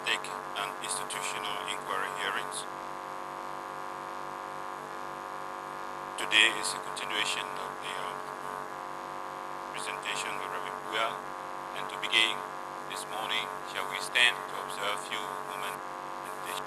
Stake and Institutional Inquiry hearings. Today is a continuation of the presentation of Rabbi Bowier, and to begin this morning, shall we stand to observe a few moments of meditation?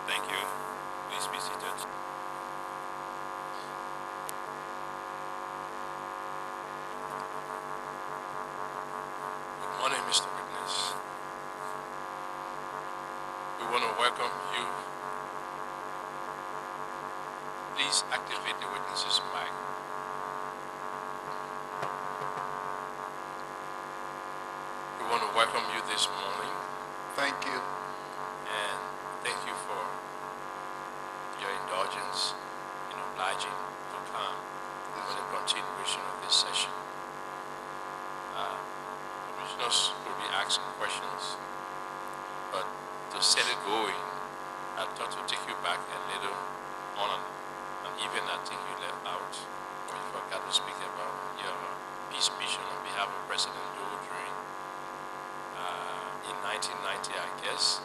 Thank you. Please be seated. Good morning, Mr. Witness. We want to welcome you. Please activate the witness's mic. We want to welcome you this morning. Thank you. And thank you for your indulgence in obliging to come for the continuation of this session. Commissioners will be asking questions, but to set it going, I thought to take you back a little on an event I think you left out, or you forgot to speak about your peace mission on behalf of President Doe during in 1990, I guess.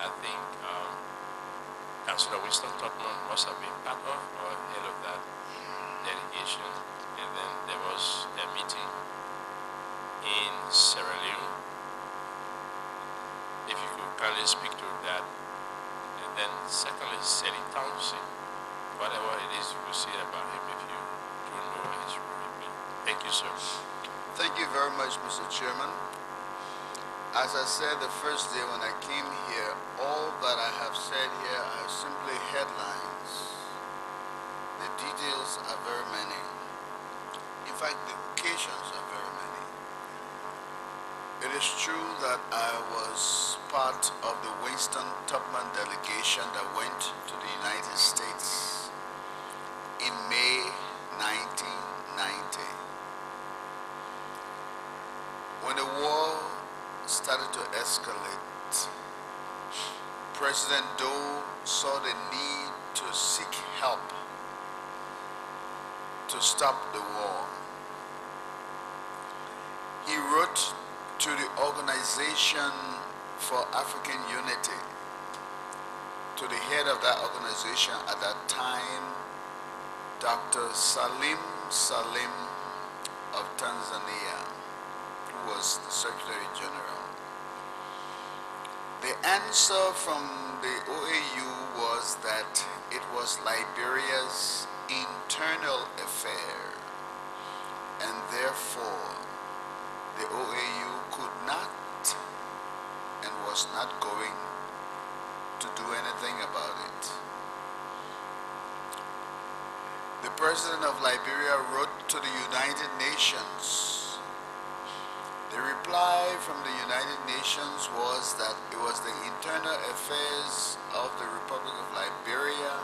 I think Councillor Winston Totman must have been part of or head of that delegation. And then there was a meeting in Sierra Leone. If you could kindly speak to that. And then secondly, Sally Townsend. Whatever it is you will say about him if you do know his role. Thank you, sir. Thank you very much, Mr. Chairman. As I said the first day when I came here, all that I have said here are simply headlines. The details are very many. In fact, the occasions are very many. It is true that I was part of the Winston Tubman delegation that went to the United States in May 1990. When the war started to escalate, President Doe saw the need to seek help to stop the war. He wrote to the Organization for African Unity, to the head of that organization at that time, Dr. Salim Salim of Tanzania, who was the Secretary General. The answer from the OAU was that it was Liberia's internal affair, and therefore the OAU could not and was not going to do anything about it. The President of Liberia wrote to the United Nations. The reply from the United Nations was that it was the internal affairs of the Republic of Liberia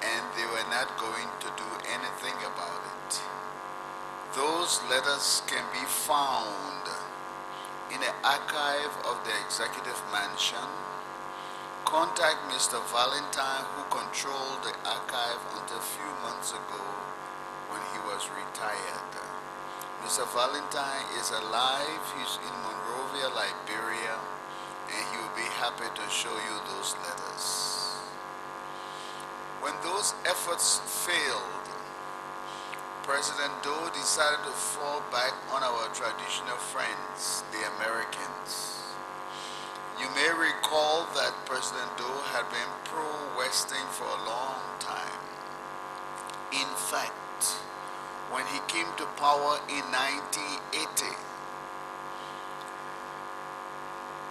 and they were not going to do anything about it. Those letters can be found in the archive of the Executive Mansion. Contact Mr. Valentine, who controlled the archive until a few months ago when he was retired. Mr. Valentine is alive. He's in Monrovia, Liberia, and he will be happy to show you those letters. When those efforts failed, President Doe decided to fall back on our traditional friends, the Americans. You may recall that President Doe had been pro-Western for a long time. In fact, when he came to power in 1980,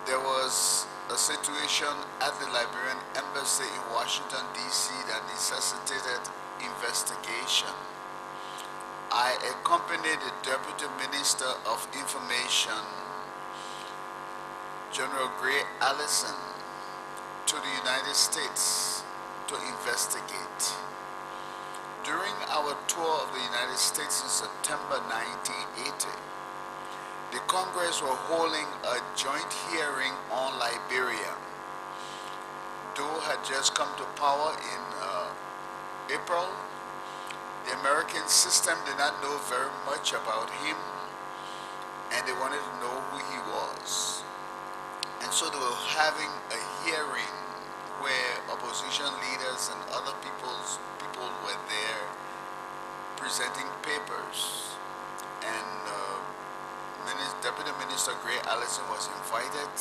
there was a situation at the Liberian Embassy in Washington, D.C. that necessitated investigation. I accompanied the Deputy Minister of Information, General Gray Allison, to the United States to investigate. During our tour of the United States in September 1980, the Congress were holding a joint hearing on Liberia. Doe had just come to power in April. The American system did not know very much about him, and they wanted to know who he was. And so they were having a hearing where opposition leaders and other people were there presenting papers. And Deputy Minister Gray Allison was invited,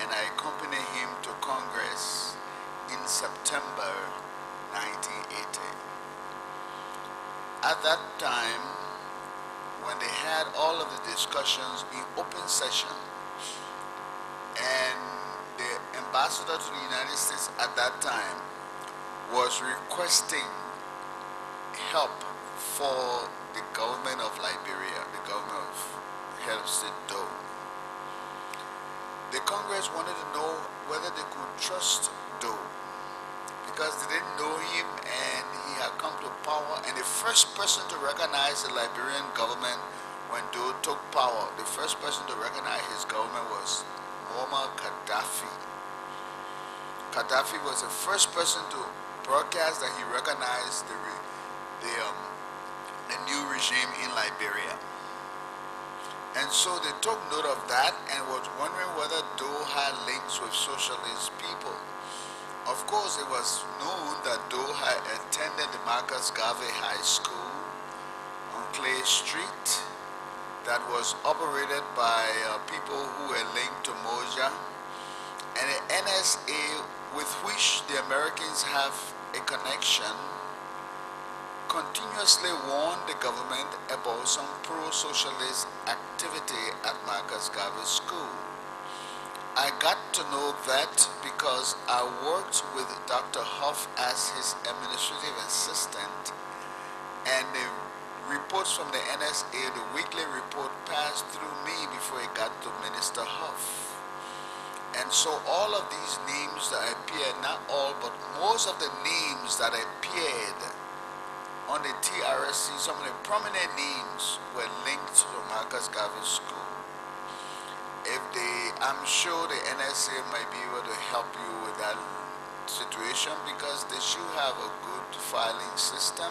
and I accompanied him to Congress in September 1980. At that time, when they had all of the discussions in open session, and the ambassador to the United States at that time was requesting help for the government of Liberia, the government of head of state Doe. The Congress wanted to know whether they could trust Doe, because they didn't know him and he had come to power, and the first person to recognize the Liberian government when Doe took power, the first person to recognize his government was Muammar Gaddafi. Gaddafi was the first person to broadcast that he recognized the new regime in Liberia. And so they took note of that and was wondering whether Doe had links with socialist people. Of course, it was known that Doe had attended the Marcus Garvey High School on Clay Street that was operated by people who were linked to Moja, and the NSA, with which the Americans have a connection, continuously warned the government about some pro-socialist activity at Marcus Garvey School. I got to know that because I worked with Dr. Huff as his administrative assistant, and the reports from the NSA, the weekly report, passed through me before it got to Minister Huff. And so all of these names that appeared, not all, but most of the names that appeared on the TRSC, some of the prominent names were linked to Marcus Garvey School. I'm sure the NSA might be able to help you with that situation, because they should have a good filing system.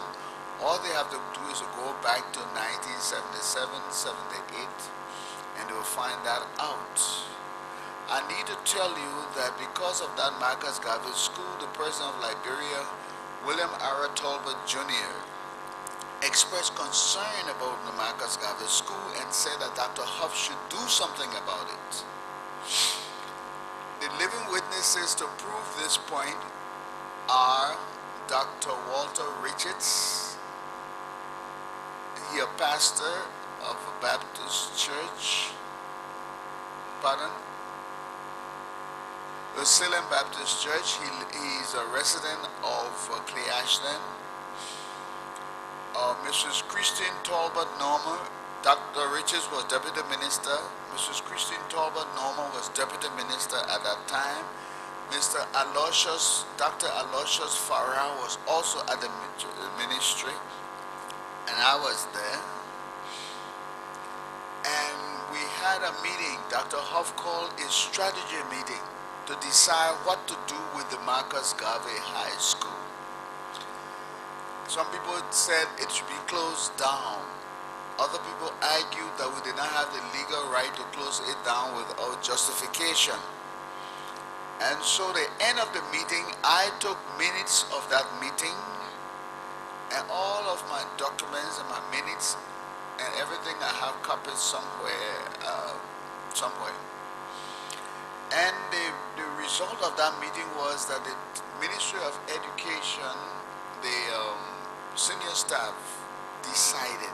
All they have to do is to go back to 1977, 78, and they will find that out. I need to tell you that because of that Marcus Garvey School, the president of Liberia, William R. Talbot Jr., expressed concern about the Marcus Garvey School and said that Dr. Huff should do something about it. The living witnesses to prove this point are Dr. Walter Richards, he a pastor of a Baptist church, the Salem Baptist Church. He's a resident of Clay Ashland. Mrs. Christine Talbot Norman, Dr. Richards was deputy minister. Mrs. Christine Talbot Norman was deputy minister at that time. Mr. Aloysius, Dr. Aloysius Farrar was also at the ministry, and I was there. And we had a meeting. Dr. Huff called a strategy meeting to decide what to do with the Marcus Garvey High School. Some people said it should be closed down. Other people argued that we did not have the legal right to close it down without justification. And so the end of the meeting, I took minutes of that meeting, and all of my documents and my minutes and everything I have copied somewhere. And the result of that meeting was that the Ministry of Education, the senior staff, decided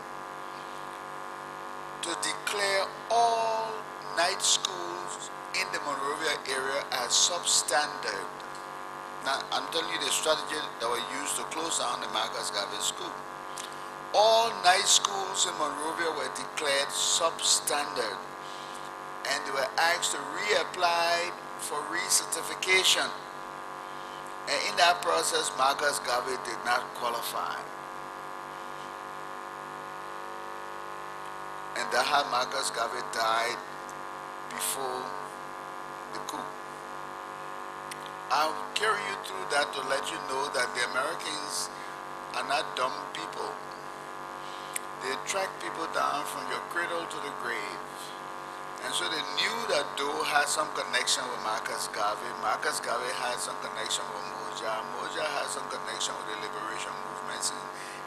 to declare all night schools in the Monrovia area as substandard. Now, I'm telling you the strategy that were used to close down the Marcus Garvey School. All night schools in Monrovia were declared substandard, and they were asked to reapply for recertification. And in that process, Marcus Garvey did not qualify. And and Daha Marcus Garvey died before the coup. I'll carry you through that to let you know that the Americans are not dumb people. They track people down from your cradle to the grave. And so they knew that Doe had some connection with Marcus Garvey. Marcus Garvey had some connection with Moja. Moja had some connection with the liberation movements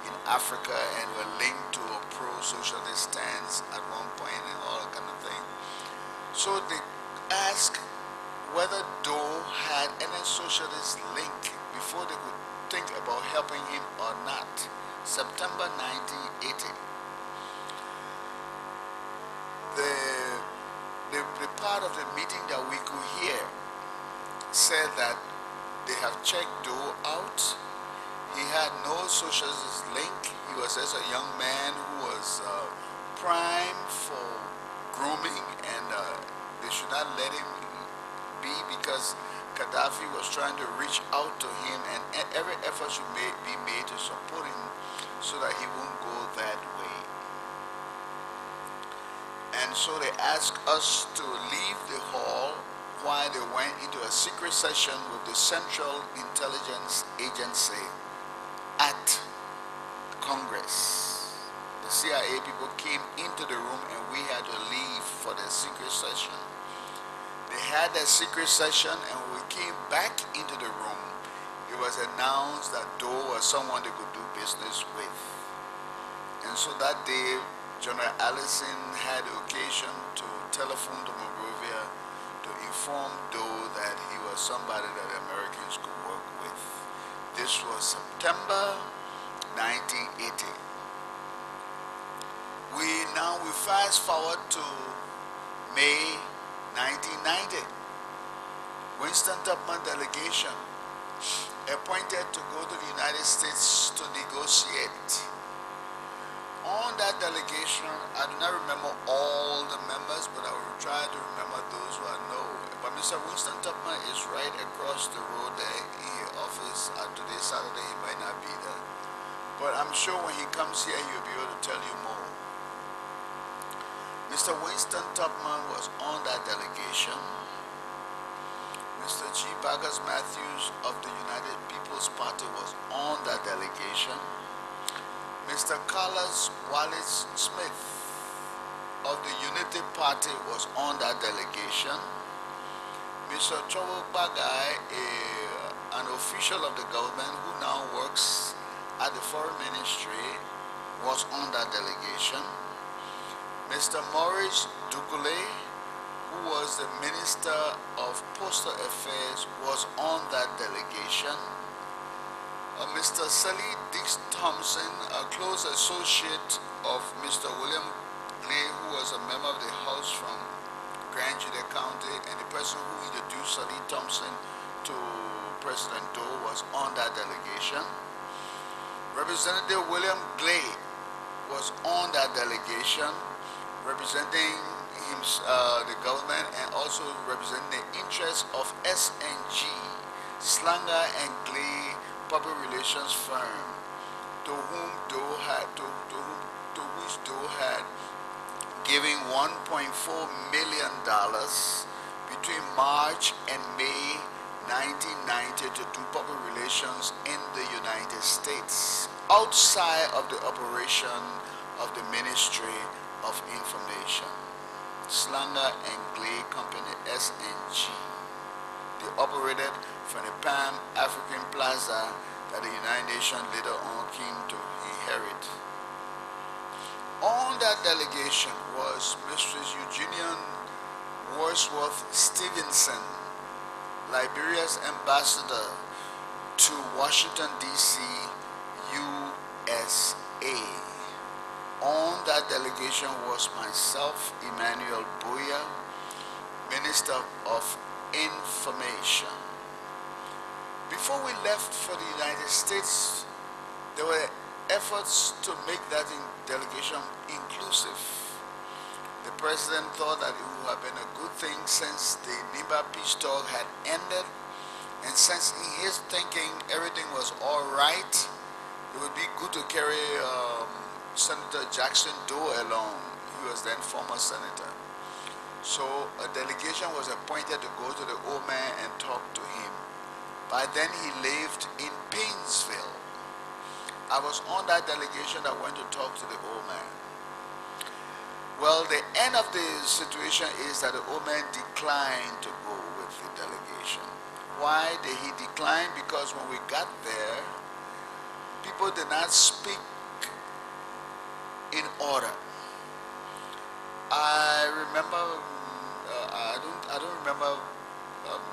in Africa and were linked to a pro-socialist stance at one point and all that kind of thing. So they asked whether Doe had any socialist link before they could think about helping him or not. September 1980. The part of the meeting that we could hear said that they have checked Doe out. He had no socialist link. He was just a young man who was prime for grooming, and they should not let him be because Gaddafi was trying to reach out to him, and every effort should be made to support him so that he won't go that way. And so they asked us to leave the hall while they went into a secret session with the Central Intelligence Agency at Congress. The CIA people came into the room and we had to leave for the secret session. They had that secret session, and when we came back into the room, it was announced that Doe was someone they could do business with. And so that day, General Allison had the occasion to telephone to Bowier to inform Doe that he was somebody that the Americans could work with. This was September 1980. We fast forward to May 1990. Winston Tubman delegation appointed to go to the United States to negotiate. On that delegation, I do not remember all the members, but I will try to remember those who I know. But Mr. Winston Tubman is right across the road there in his office. Today, Saturday, he might not be there. But I'm sure when he comes here, he'll be able to tell you more. Mr. Winston Tubman was on that delegation. Mr. G. Vargas Matthews of the United People's Party was on that delegation. Mr. Carlos Wallace Smith of the Unity Party was on that delegation. Mr. Chowo Bagai, an official of the government who now works at the Foreign Ministry, was on that delegation. Mr. Maurice Dugule, who was the Minister of Postal Affairs, was on that delegation. Mr. Sally Dix Thompson, a close associate of Mr. William Clay, who was a member of the House from Grand Judy County, and the person who introduced Sally Thompson to President Doe, was on that delegation. Representative William Clay was on that delegation, representing the government and also representing the interests of SNG, Slanger and Clay Public Relations firm, to which Doe had given $1.4 million between March and May 1990 to do public relations in the United States, outside of the operation of the Ministry of Information. Slanger and Clay Company, SNG. They operated from the Pan African Plaza that the United Nations later on came to inherit. On that delegation was Mistress Eugenia Wordsworth Stevenson, Liberia's ambassador to Washington, D.C., USA. On that delegation was myself, Emmanuel Bowier, Minister of Information. Before we left for the United States, there were efforts to make that delegation inclusive. The president thought that it would have been a good thing since the Nimba peace talk had ended, and since in his thinking everything was all right, it would be good to carry Senator Jackson Doe along. He was then former senator. So a delegation was appointed to go to the old man and talk to him. By then he lived in Painesville. I was on that delegation that went to talk to the old man. Well, the end of the situation is that the old man declined to go with the delegation. Why did he decline? Because when we got there, people did not speak in order. I remember, I don't remember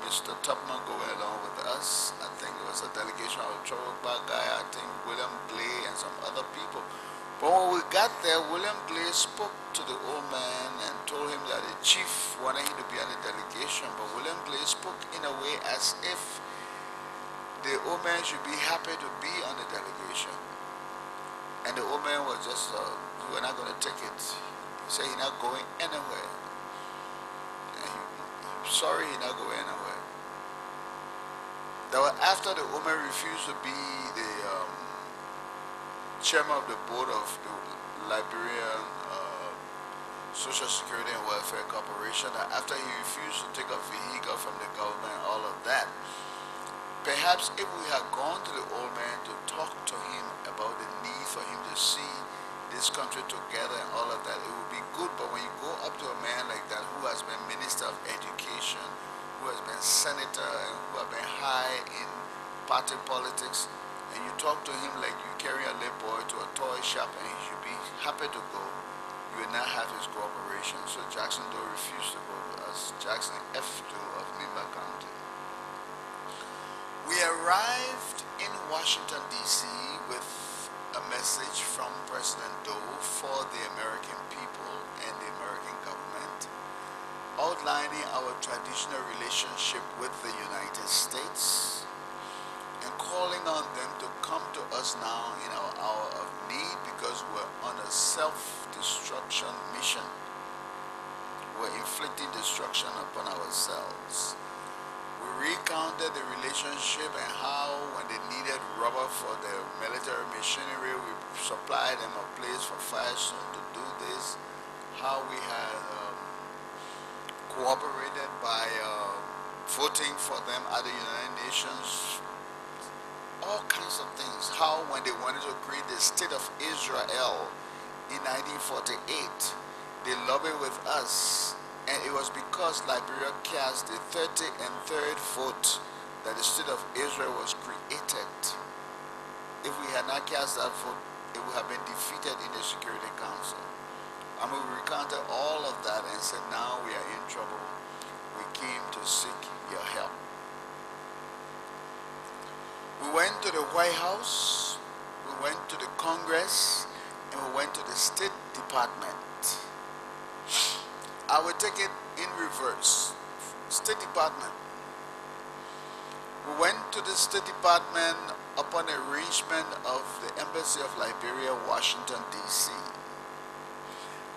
Mr. Tubman going along with us. I think it was a delegation of Chorokba guy, I think William Glay and some other people. But when we got there, William Glay spoke to the old man and told him that the chief wanted him to be on the delegation. But William Glay spoke in a way as if the old man should be happy to be on the delegation. And the old man was just, we're not going to take it. He said he's not going anywhere. And sorry, he's not going anywhere. That was after the old man refused to be the chairman of the board of the Liberian Social Security and Welfare Corporation. That after he refused to take a vehicle from the government, all of that. Perhaps if we had gone to the old man to talk to him about the need for him to see this country together and all of that, it would be good. But when you go up to a man like that who has been Minister of Education, who has been Senator, and who has been high in party politics, and you talk to him like you carry a little boy to a toy shop and he should be happy to go, you will not have his cooperation. So Jackson Doe refused to go with us. Jackson F. Doe of Nimba County. We arrived in Washington, D.C. with a message from President Doe for the American people and the American government, outlining our traditional relationship with the United States and calling on them to come to us now in our hour of need because we're on a self-destruction mission. We're inflicting destruction upon ourselves. We recounted the relationship and how when they needed rubber for their military machinery, we supplied them a place for Firestone to do this, how we had cooperated by voting for them at the United Nations, all kinds of things. How when they wanted to create the state of Israel in 1948, they lobbied with us. And it was because Liberia cast the 33rd vote that the state of Israel was created. If we had not cast that vote, it would have been defeated in the Security Council. And we recounted all of that and said, now we are in trouble. We came to seek your help. We went to the White House, we went to the Congress, and we went to the State Department. I will take it in reverse. State Department. We went to the State Department upon arrangement of the Embassy of Liberia, Washington, D.C.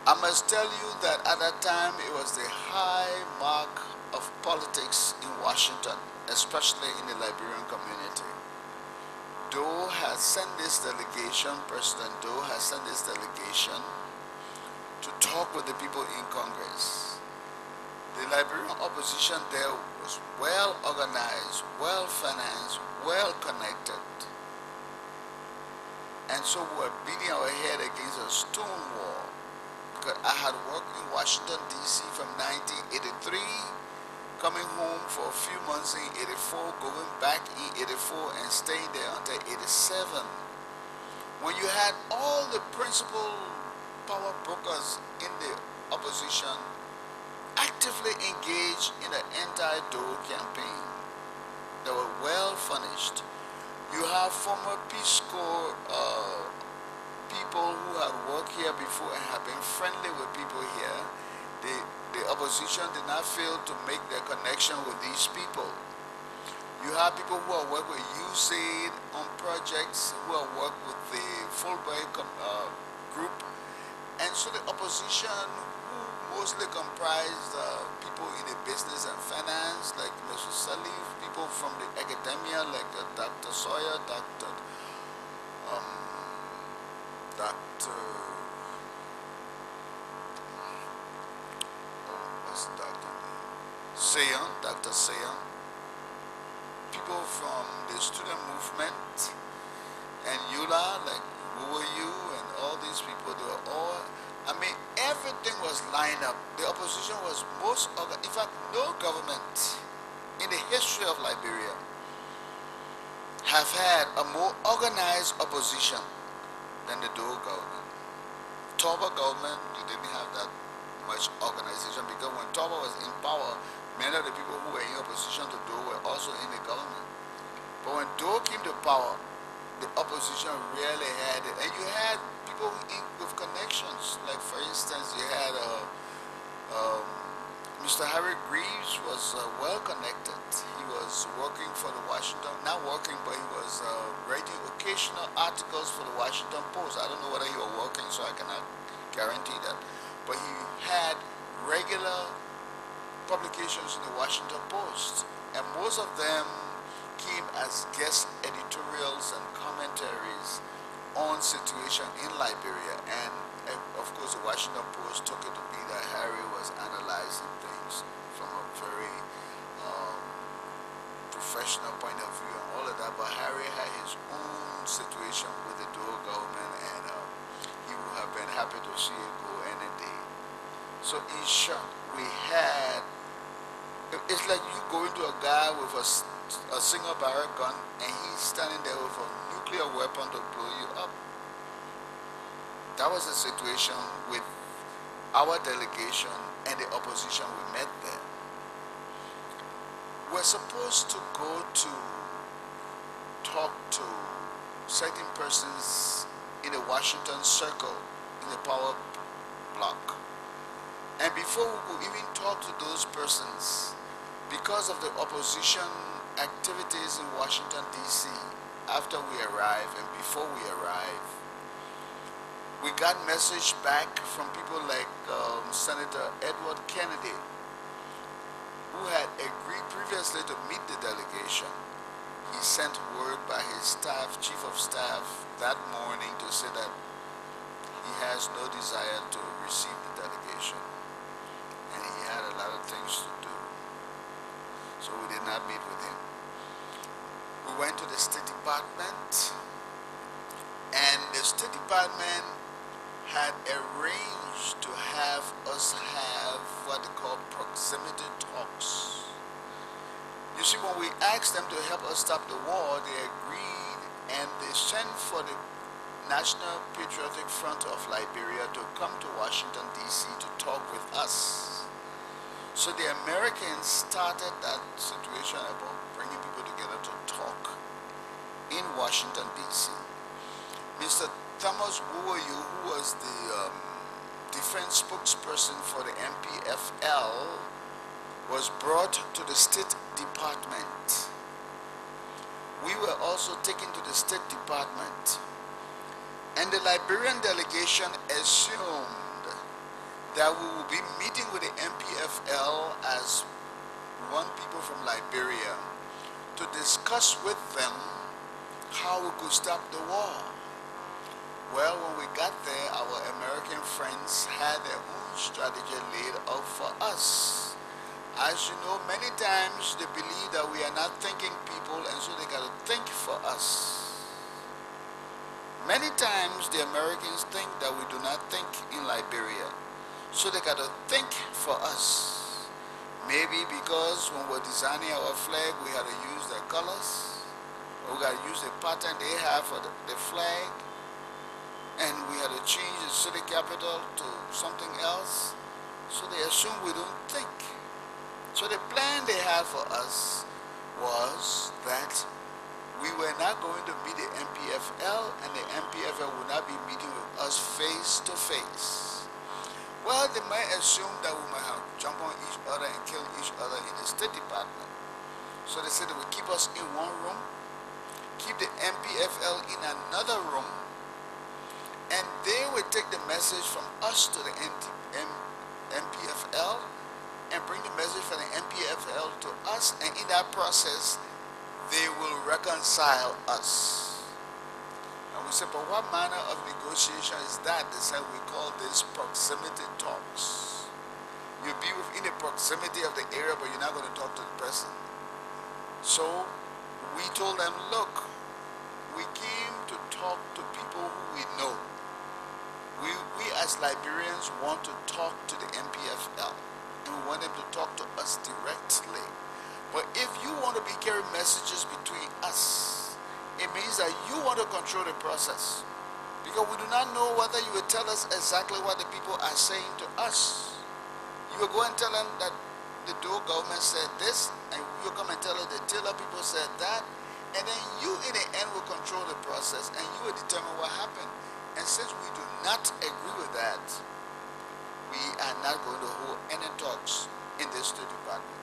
I must tell you that at that time it was the high mark of politics in Washington, especially in the Liberian community. Doe has sent this delegation, President Doe has sent this delegation to talk with the people in Congress. The Liberian opposition there was well organized, well financed, well connected. And so we were beating our head against a stone wall. Because I had worked in Washington, D.C. from 1983, coming home for a few months in 84, going back in 84 and staying there until 87. When you had all the principal power brokers in the opposition actively engaged in the anti-Doe campaign. They were well furnished. You have former Peace Corps people who had worked here before and have been friendly with people here. The opposition did not fail to make their connection with these people. You have people who have worked with USAID on projects, who have worked with the Fulbright group. And so the opposition, who mostly comprised people in the business and finance, like Mr. Salif, people from the academia, like Dr. Sawyer, Dr. Dr. Sayon, people from the student movement, and Yula, like Bowier and all these people, they were all, I mean, everything was lined up. The opposition was in fact, no government in the history of Liberia have had a more organized opposition than the Doe government. Toba government, you didn't have that much organization because when Toba was in power, many of the people who were in opposition to Doe were also in the government. But when Doe came to power, the opposition really had it. And you had people with connections. Like, for instance, you had Mr. Harry Greaves was well connected. He was working for the Washington, not working, but he was writing occasional articles for the Washington Post. I don't know whether he was working, so I cannot guarantee that. But he had regular publications in the Washington Post. And most of them came as guest editorials and commentaries on situation in Liberia. And of course, the Washington Post took it to be that Harry was analyzing things from a very professional point of view and all of that. But Harry had his own situation with the Doe government, and he would have been happy to see it go any day. So in short, we had, it's like you going to a guy with a single barrel gun and he's standing there with a nuclear weapon to blow you up. That was the situation with our delegation and the opposition we met there. We're supposed to go to talk to certain persons in the Washington circle, in the power block. And before we could even talk to those persons, because of the opposition activities in Washington, D.C., after we arrived and before we arrived, we got message back from people like Senator Edward Kennedy, who had agreed previously to meet the delegation. He sent word by his staff, chief of staff, that morning to say that he has no desire to receive the delegation. And he had a lot of things to do. So we did not meet with him. We went to the State Department, and the State Department had arranged to have us have what they call proximity talks. You see, when we asked them to help us stop the war, they agreed, and they sent for the National Patriotic Front of Liberia to come to Washington, D.C. to talk with us. So the Americans started that situation about bringing people together to talk in Washington, D.C. Mr. Thomas Bowier, who was the defense spokesperson for the MPFL, was brought to the State Department. We were also taken to the State Department, and the Liberian delegation assumed that we would be meeting with the MPFL as one people from Liberia to discuss with them how we could stop the war. Well, when we got there, our American friends had their own strategy laid out for us. As you know, many times they believe that we are not thinking people, and so they got to think for us. Many times the Americans think that we do not think in Liberia, so they got to think for us. Maybe because when we're designing our flag, we had to use their colors, or we got to use the pattern they have for the flag, and we had to change the city capital to something else, so they assume we don't think. So the plan they had for us was that we were not going to meet the MPFL, and the MPFL would not be meeting with us face to face. Well, they might assume that we might have jumped on each other and killed each other in the State Department. So they said they would keep us in one room, keep the MPFL in another room, and they would take the message from us to the MPFL and bring the message from the MPFL to us, and in that process, they will reconcile us. And we said, but what manner of negotiation is that? They said, we call this proximity talks. You'll be within the proximity of the area, but you're not going to talk to the person. So we told them, look, we came to talk to people who we know. We as Liberians want to talk to the MPFL, and we want them to talk to us directly. But if you want to be carrying messages between us, it means that you want to control the process. Because we do not know whether you will tell us exactly what the people are saying to us. You will go and tell them that the Doe government said this, and you come and tell us the Taylor people said that, and then you in the end will control the process, and you will determine what happened. And since we do not agree with that, we are not going to hold any talks in the State Department.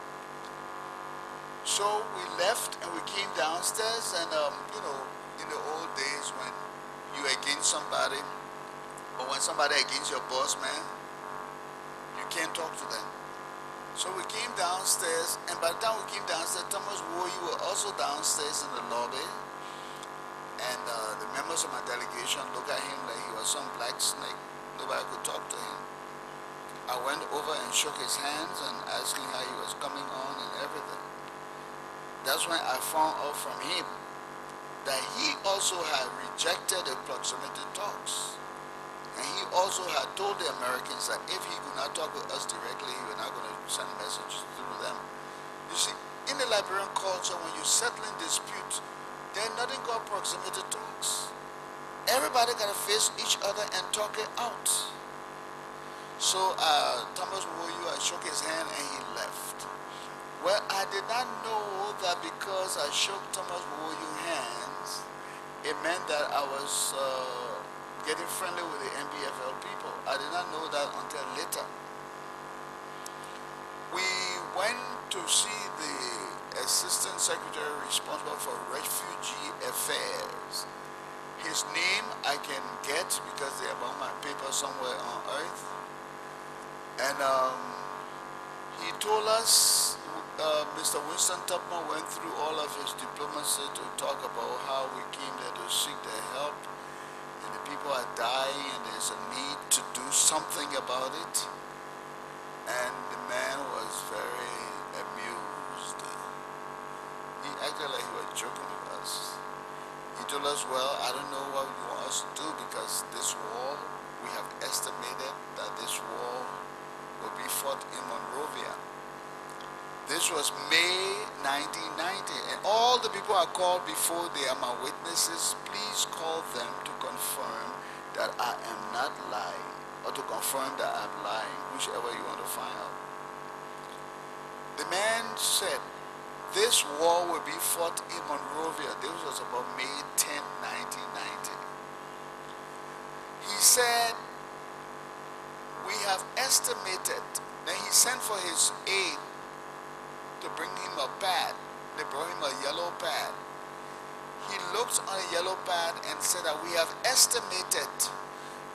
So we left and we came downstairs, and in the old days when you against somebody, or when somebody against your boss man, you can't talk to them. So we came downstairs, and by the time we came downstairs, Thomas Bowier were also downstairs in the lobby, and the members of my delegation looked at him like he was some black snake. Nobody could talk to him. I went over and shook his hands and asked him how he was coming on and everything. That's when I found out from him that he also had rejected the proximity talks. And he also had told the Americans that if he could not talk with us directly, he was not going to send messages through them. You see, in the Liberian culture, when you're settling disputes, there's nothing called proximity talks. Everybody got to face each other and talk it out. So Thomas Bowier, I shook his hand and he left. Well, I did not know that because I shook Thomas Bowier's hands, it meant that I was getting friendly with the MPFL people. I did not know that until later. We went to see the Assistant Secretary responsible for Refugee Affairs. His name I can get because they're on my paper somewhere on earth. And he told us, Mr. Winston Tubman went through all of his diplomacy to talk about how we came there to seek their help, and the people are dying and there's a need to do something about it. And the man was very amused. He acted like he was joking with us. He told us, well, I don't know what you want us to do, because this war, we have estimated that this war will be fought in Monrovia. This was May 1990, and all the people I called before, they are my witnesses. Please call them to confirm that I am not lying, or to confirm that I'm lying, whichever you want to find out. The man said, this war will be fought in Monrovia. This was about May 10, 1990. He said, we have estimated. Then he sent for his aide to bring him a pad. They brought him a yellow pad. He looked on a yellow pad and said that we have estimated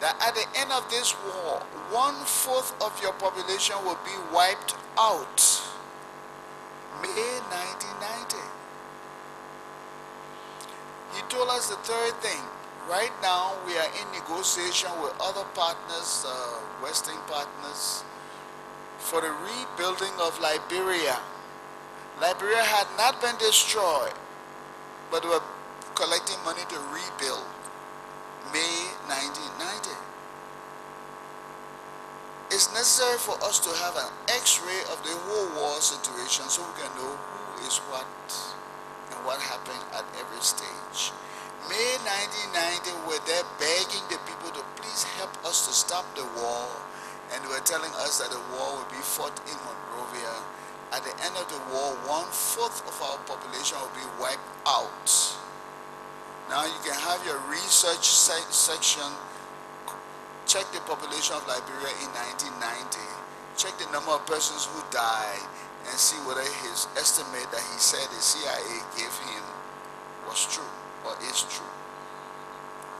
that at the end of this war, 1/4 of your population will be wiped out. May 1990. He told us the third thing. Right now, we are in negotiation with other partners, Western partners, for the rebuilding of Liberia. Liberia had not been destroyed, but they were collecting money to rebuild. May 1990. It's necessary for us to have an x-ray of the whole war situation so we can know who is what and what happened at every stage. May 1990, were there begging the people to please help us to stop the war, and they were telling us that the war would be fought in Monrovia. At the end of the war, 1/4 of our population will be wiped out. Now you can have your research section check the population of Liberia in 1990, check the number of persons who died, and see whether his estimate that he said the CIA gave him was true or is true.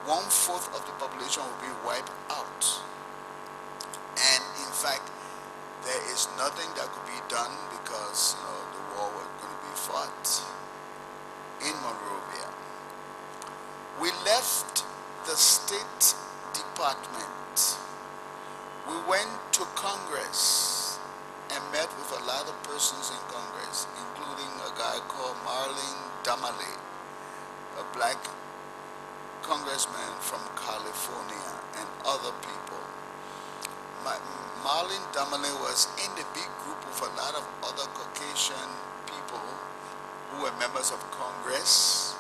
1/4 of the population will be wiped out. And in fact, there is nothing that could be done because the war was going to be fought in Monrovia. We left the State Department. We went to Congress. persons in Congress, including a guy called Marlin Damale, a black congressman from California, and other people. Marlin Damale was in the big group of a lot of other Caucasian people who were members of Congress,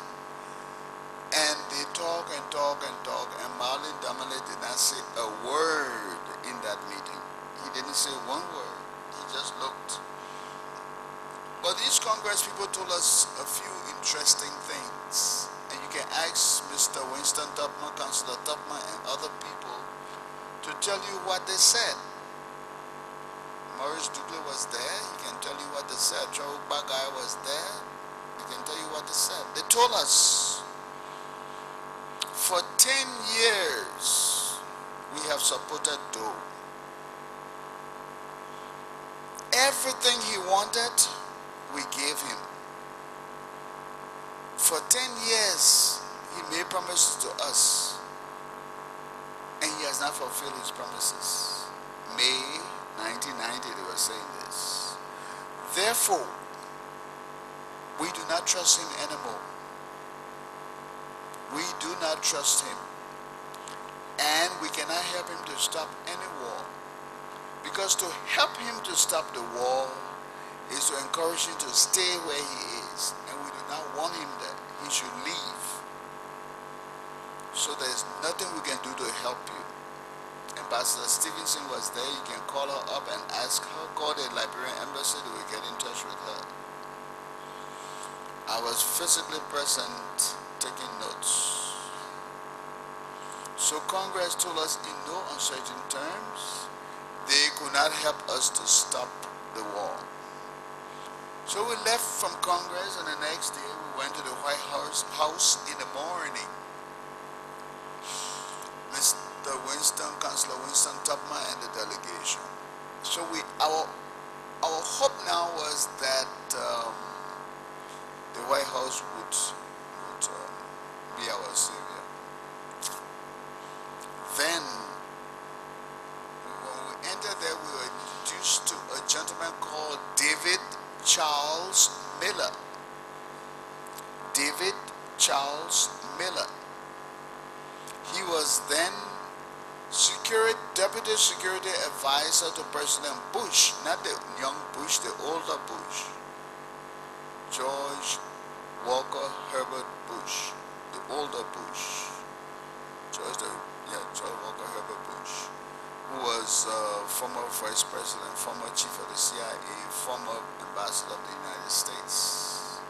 and they talk and talk and talk, and Marlin Damale did not say a word in that meeting. He didn't say one word. He just looked. But these Congress people told us a few interesting things, and you can ask Mr. Winston Tubman, Councillor Tubman, and other people to tell you what they said. Maurice Dugley was there. He can tell you what they said. Charles Bagai was there. He can tell you what they said. They told us for 10 years we have supported Doe. Everything he wanted, we gave him. For 10 years, he made promises to us, and he has not fulfilled his promises. May 1990, they were saying this. Therefore, we do not trust him anymore. We do not trust him. And we cannot help him to stop any war. Because to help him to stop the war is to encourage him to stay where he is. And we do not want him there. He should leave. So there's nothing we can do to help you. Ambassador Stevenson was there. You can call her up and ask her. Call the Liberian embassy. They will get in touch with her. I was physically present taking notes. So Congress told us in no uncertain terms they could not help us to stop the war. So we left from Congress, and the next day we went to the White House in the morning. Mr. Winston, Councillor Winston Tubman, and the delegation. So our hope now was that the White House would be our savior. Then, when we entered there, we were introduced to a gentleman called David Charles Miller. David Charles Miller. He was then Deputy Security Advisor to President Bush, not the young Bush, the older Bush. George Walker Herbert Bush, the older Bush. George Walker Herbert Bush, who was former Vice President, former Chief of the CIA, former Ambassador of the United States.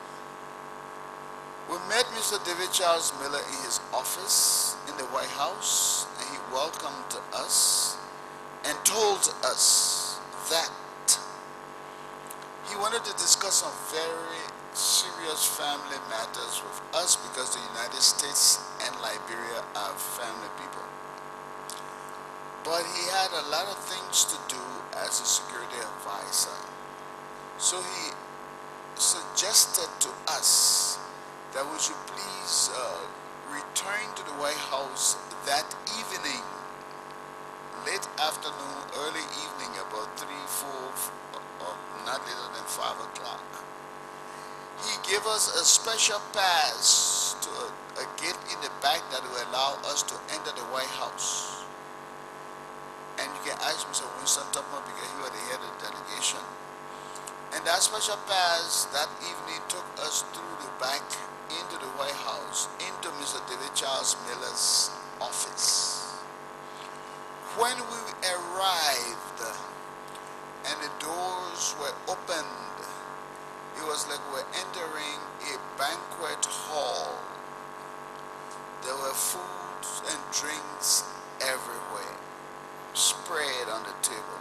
We met Mr. David Charles Miller in his office in the White House, and he welcomed us and told us that he wanted to discuss some very serious family matters with us because the United States and Liberia are family people. But he had a lot of things to do as a security advisor. So he suggested to us that we should please return to the White House that evening, late afternoon, early evening, about 3, 4, or not later than 5 o'clock. He gave us a special pass to a gate in the back that will allow us to enter the White House. And you can ask Mr. Winston Tubman because he was the head of the delegation. And that special pass that evening took us through the back into the White House, into Mr. David Charles Miller's office. When we arrived and the doors were opened, it was like we were entering a banquet hall. There were foods and drinks everywhere, spread on the table.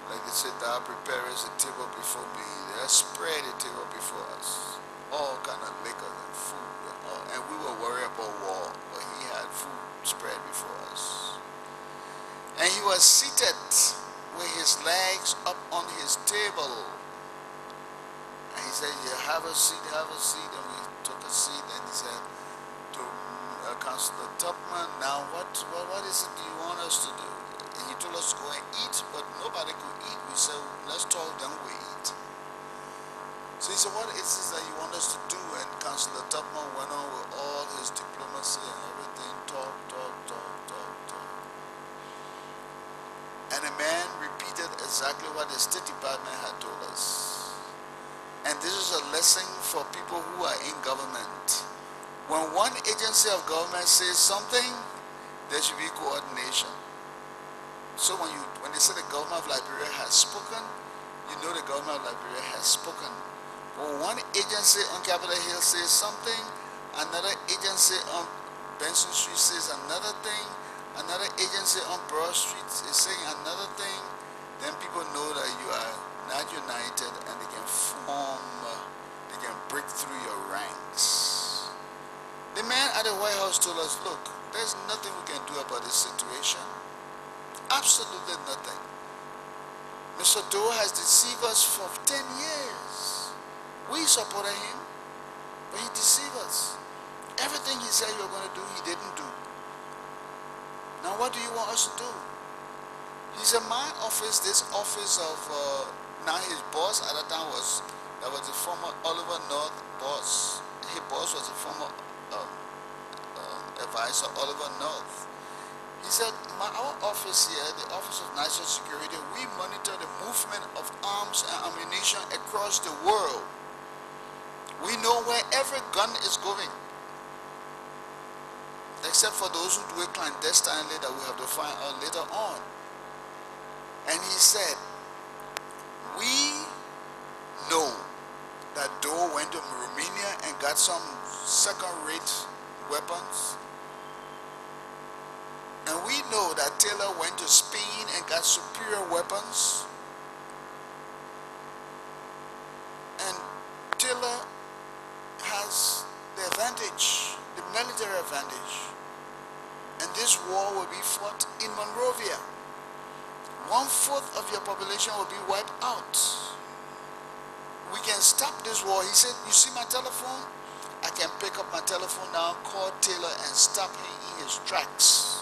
Like they said, thou preparest a table before me. They spread a table before us. All kind of liquor and food. And we were worried about war, but he had food spread before us. And he was seated with his legs up on his table. And he said, yeah, have a seat, have a seat. And we took a seat, and he said to Councillor Tubman, now what is it you want us to do? And he told us to go and eat, but nobody could eat. We said, let's talk, then we said, what is this that you want us to do? And Councillor Tubman went on with all his diplomacy and everything, talk. And the man repeated exactly what the State Department had told us. And this is a lesson for people who are in government. When one agency of government says something, there should be coordination. So when they say the government of Liberia has spoken, you know the government of Liberia has spoken. When one agency on Capitol Hill says something, another agency on Benson Street says another thing, another agency on Broad Street is saying another thing, then people know that you are not united and they can break through your ranks. The man at the White House told us, look, there's nothing we can do about this situation. Absolutely nothing. Mr. Doe has deceived us for 10 years. We supported him, but he deceived us. Everything he said you were going to do, he didn't do. Now what do you want us to do? He said, my office, this office of, now his boss at that time was the former Oliver North boss. His boss was the former advisor, Oliver North. He said, our office here, the Office of National Security, we monitor the movement of arms and ammunition across the world. We know where every gun is going. Except for those who do it clandestinely that we have to find out later on. And he said, we know that Doe went to Romania and got some second-rate weapons. And we know that Taylor went to Spain and got superior weapons. And Taylor has the advantage, the military advantage. And this war will be fought in Monrovia. 1/4 of your population will be wiped out. We can stop this war. He said, you see my telephone? I can pick up my telephone now, call Taylor and stop him in his tracks.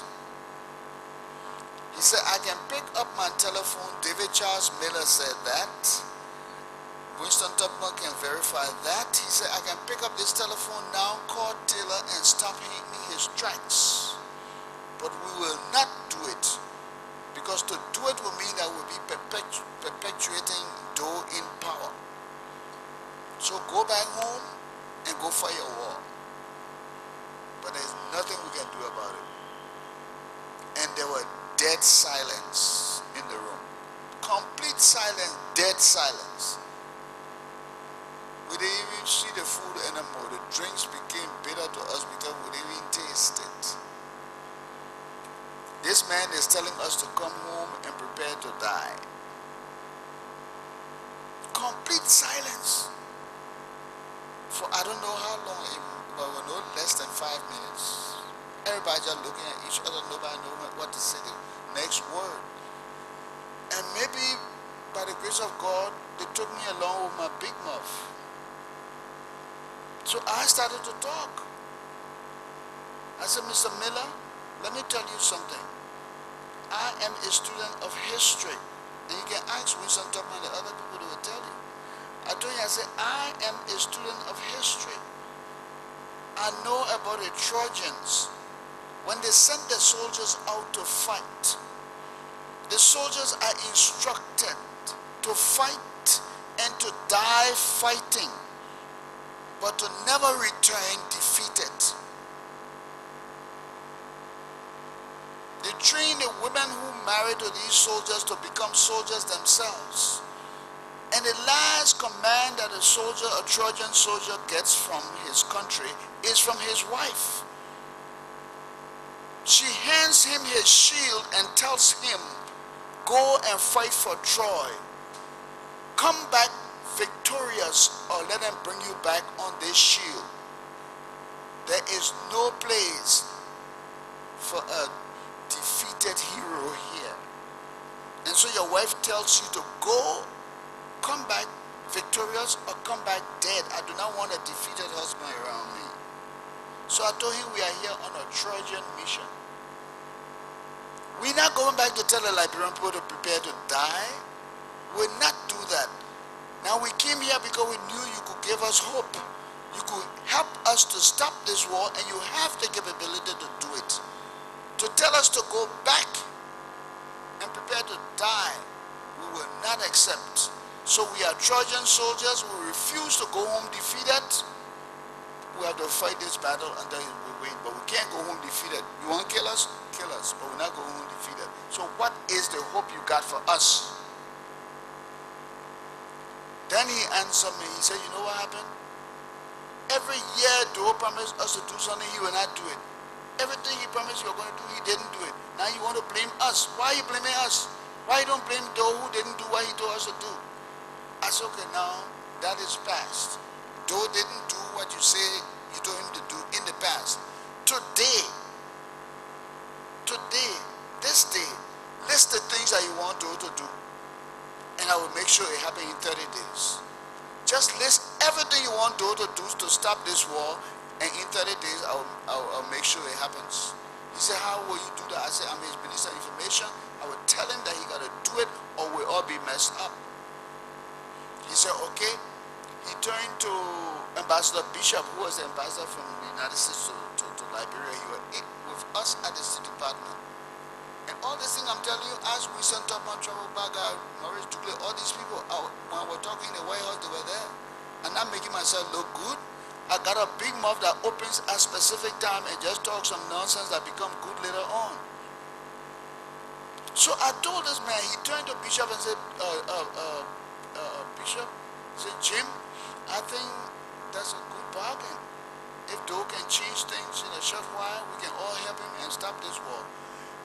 He said, I can pick up my telephone. David Charles Miller said that. Winston Tubman can verify that. He said, I can pick up this telephone now, call Taylor and stop him in his tracks. But we will not do it. Because to do it will mean that we'll be perpetuating Doe in power. So go back home and go fight your war. But there's nothing we can do about it. And there were dead silence in the room. Complete silence, dead silence. We didn't even see the food anymore. The drinks became bitter to us because we didn't even taste it. This man is telling us to come home and prepare to die. Complete silence. For I don't know how long, but we know less than 5 minutes. Everybody just looking at each other, nobody knows what to say the next word. And maybe by the grace of God, they took me along with my big mouth. So I started to talk. I said, Mr. Miller, let me tell you something. I am a student of history. And you can ask Winston Tubman and the other people, they will tell you. I told you, I said, I am a student of history. I know about the Trojans. When they sent the soldiers out to fight, the soldiers are instructed to fight and to die fighting, but to never return defeated. They train the women who marry to these soldiers to become soldiers themselves. And the last command that a Trojan soldier gets from his country is from his wife. She hands him his shield and tells him, go and fight for Troy. Come back victorious, or let them bring you back on this shield. There is no place for a defeated hero here. And so your wife tells you to go, come back victorious, or come back dead. I do not want a defeated husband around me. So I told him we are here on a Trojan mission. We're not going back to tell the Liberian people to prepare to die. We'll not do that. Now we came here because we knew you could give us hope. You could help us to stop this war, and you have the capability to do it. To tell us to go back and prepare to die, we will not accept. So we are Trojan soldiers. We refuse to go home defeated. We have to fight this battle until we win, but we can't go home defeated. You want to kill us? Kill us, but we're not going home defeated. So what is the hope you got for us? Then he answered me. He said, you know what happened? Every year Doe promised us to do something, he will not do it. Everything he promised you were going to do, he didn't do it. Now you want to blame us. Why are you blaming us? Why you don't blame Doe who didn't do what he told us to do? I said, okay, now that is past. Doe didn't do what you say you told him to do in the past. Today, this day, list the things that you want Doe to do, and I will make sure it happens in 30 days. Just list everything you want Doe to do to stop this war, and in 30 days I'll make sure it happens. He said, how will you do that? I said, I'm his minister of information. I will tell him that he got to do it or we'll all be messed up. He said, okay. He turned to Ambassador Bishop, who was the ambassador from the United States to Liberia. He was with us at the State Department. And all these things I'm telling you, as Wilson Tubman, Trevor Baga, Maurice Dugley, all these people, when we're talking in the White House, they were there. I'm not making myself look good. I got a big mouth that opens at specific time and just talk some nonsense that become good later on. So I told this man, he turned to Bishop and said, Bishop, he said, Jim, I think that's a good bargain. If Doe can change things in a short while, we can all help him and stop this war.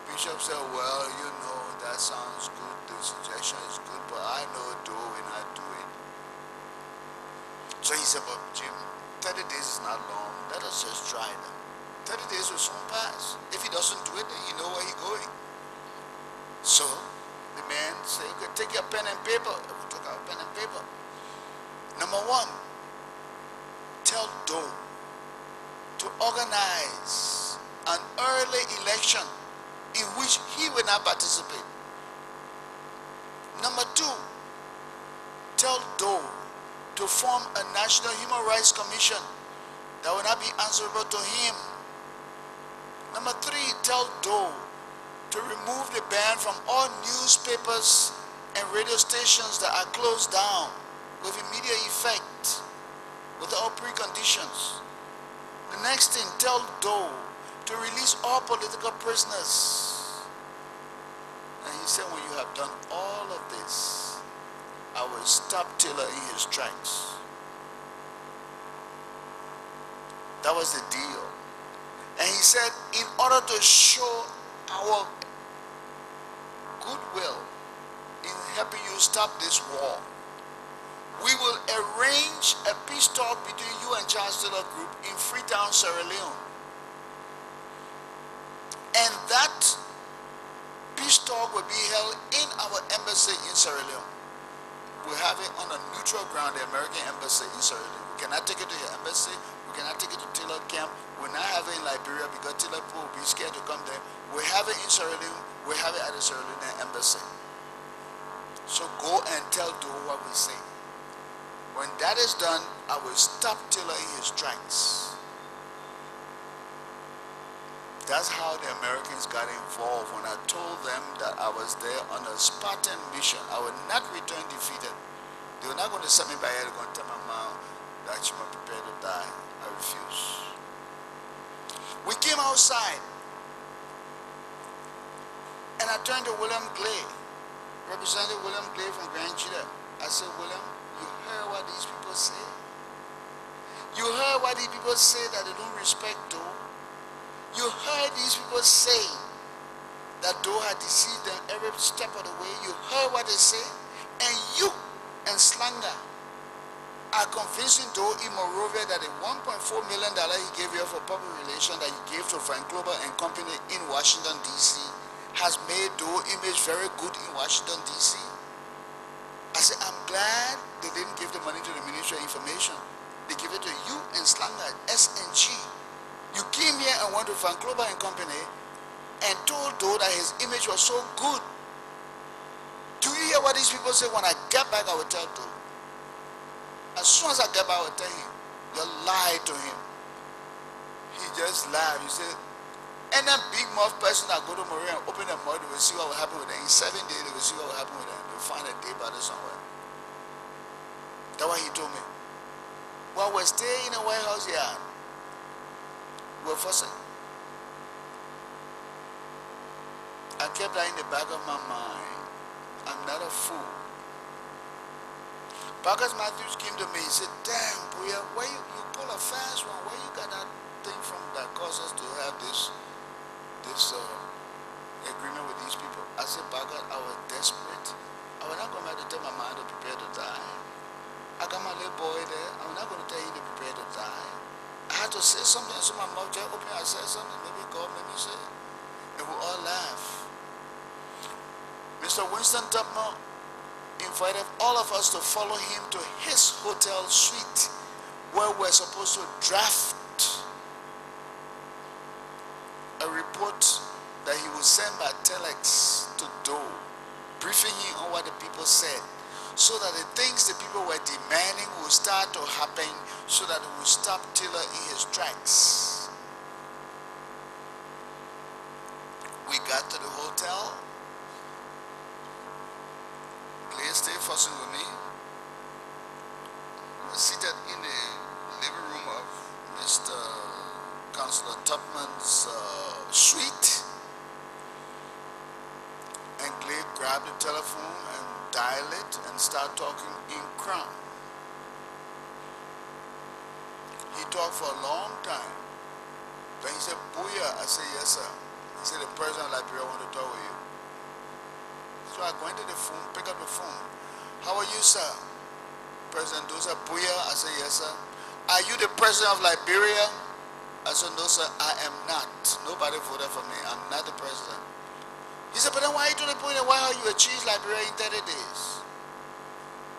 Bishop said, well, you know, that sounds good, the suggestion is good, but I know Doe will not do it. So he said, but Jim, 30 days is not long, let us just try them. 30 days will soon pass. If he doesn't do it, then you know where he's going. So the man said, okay, take your pen and paper. We took our pen and paper. Number one, tell Doe to organize an early election in which he will not participate. Number two, tell Doe to form a National Human Rights Commission that will not be answerable to him. Number three, tell Doe to remove the ban from all newspapers and radio stations that are closed down with immediate effect, without preconditions. The next thing, tell Doe to release all political prisoners. And he said, when you have done all of this, I will stop Taylor in his tracks. That was the deal. And he said, in order to show our goodwill in helping you stop this war, we will arrange a peace talk between you and Charles Taylor Group in Freetown, Sierra Leone. And that peace talk will be held in our embassy in Sierra Leone. We'll have it on a neutral ground, the American embassy in Sierra Leone. We cannot take it to your embassy. We cannot take it to Taylor camp. We'll not have it in Liberia because Taylor people will be scared to come there. We'll have it in Sierra Leone. We'll have it at the Sierra Leone embassy. So go and tell Doe what we say. When that is done, I will stop Taylor in his tracks. That's how the Americans got involved when I told them that I was there on a Spartan mission. I would not return defeated. They were not going to set me by here. They're going to tell my mom that she was prepared to die. I refuse. We came outside, and I turned to William Clay, Representative William Clay from Grand Judah. I said, William, you heard what these people say? You heard what these people say that they don't respect Doe? You heard these people say that Doe had deceived them every step of the way. You heard what they say? And you and Slanger are convincing Doe in Monrovia that the $1.4 million he gave you for public relations that he gave to Frank Klober and company in Washington, D.C. has made Doe image very good in Washington, D.C. I said, I'm glad they didn't give the money to the Ministry of Information. They give it to you and Slanger, S&G. You came here and went to Frank Klober and company and told Doe that his image was so good. Do you hear what these people say? When I get back, I will tell Doe. As soon as I get back, I will tell him, you lied to him. He just laughed. He said, and that big mouth person that go to Maria and open their mouth, they will see what will happen with them. In 7 days, they will see what will happen with them. They will find a day body somewhere. That's what he told me. While we're staying in a White House yard, we're fussing. I kept that in the back of my mind. I'm not a fool. Marcus Matthews came to me. He said, damn, Bowier, where you pull a fast one? Where you got that thing from that caused us to have this agreement with these people? I said, Marcus, I was desperate. I was not going to tell my mind to prepare to die. I got my little boy there. I'm not going to tell you to prepare to die. I had to say something, so my mouth just opened. I said something. Maybe God made me say it. And we all laugh. Mr. Winston Tubman invited all of us to follow him to his hotel suite where we're supposed to draft a report that he would send by telex to Doe, briefing him on what the people said, so that the things the people were demanding would start to happen, so that it would stop Taylor in his tracks. We got to the hotel. Clay stayed fussing with me. We were seated in the living room of Mr. Councillor Tubman's suite. And Clay grabbed the telephone and dialed it and started talking in Crown. He talked for a long time. Then he said, Bowier. I said, yes, sir. He said, the president of Liberia wants to talk with you. So I go into the phone, pick up the phone. How are you, sir? President Doe said, Bowier. I said, yes, sir. Are you the president of Liberia? I said, no, sir, I am not. Nobody voted for me. I'm not the president. He said, but then why you told the point why you achieved Liberia in 30 days?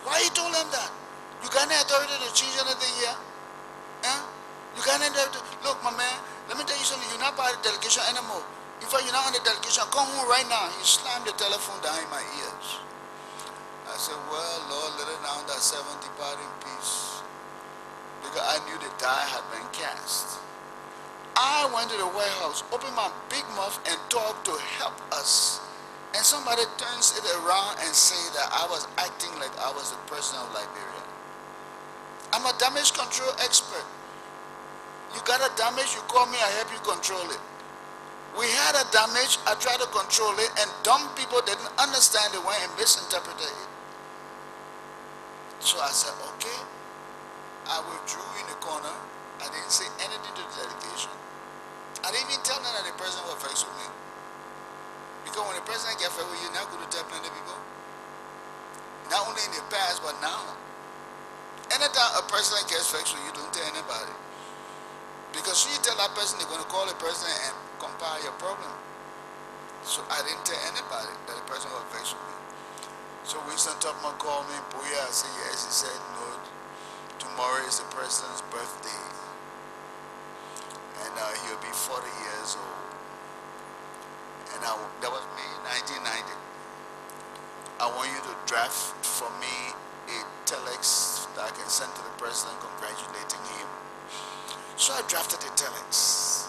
Why you told them that? You got no authority to change anything here? Huh? You got no authority. Look, my man, let me tell you something. You're not part of the delegation anymore. In fact, you're not on the delegation. Come home right now. He slammed the telephone down in my ears. I said, well, Lord, let it down that 7 depart in peace. Because I knew the die had been cast. I went to the White House, opened my big mouth and talked to help us. And somebody turns it around and say that I was acting like I was the president of Liberia. I'm a damage control expert. You got a damage, you call me, I help you control it. We had a damage, I tried to control it, and dumb people didn't understand it and misinterpreted it. So I said, okay. I withdrew in the corner. I didn't say anything to the delegation. I didn't even tell them that the president was vexed with me. Because when the president gets vexed with you, you're not going to tell plenty of people. Not only in the past, but now. Anytime a president gets vexed with you, don't tell anybody. Because when you tell that person, they're going to call the president and compile your problem. So I didn't tell anybody that the president was vexed with me. So Winston Tubman called me, Bowier. I said, yes. He said, no, tomorrow is the president's birthday. And he'll be 40 years old. And that was me, 1990. I want you to draft for me a telex that I can send to the president congratulating him. So I drafted the telex.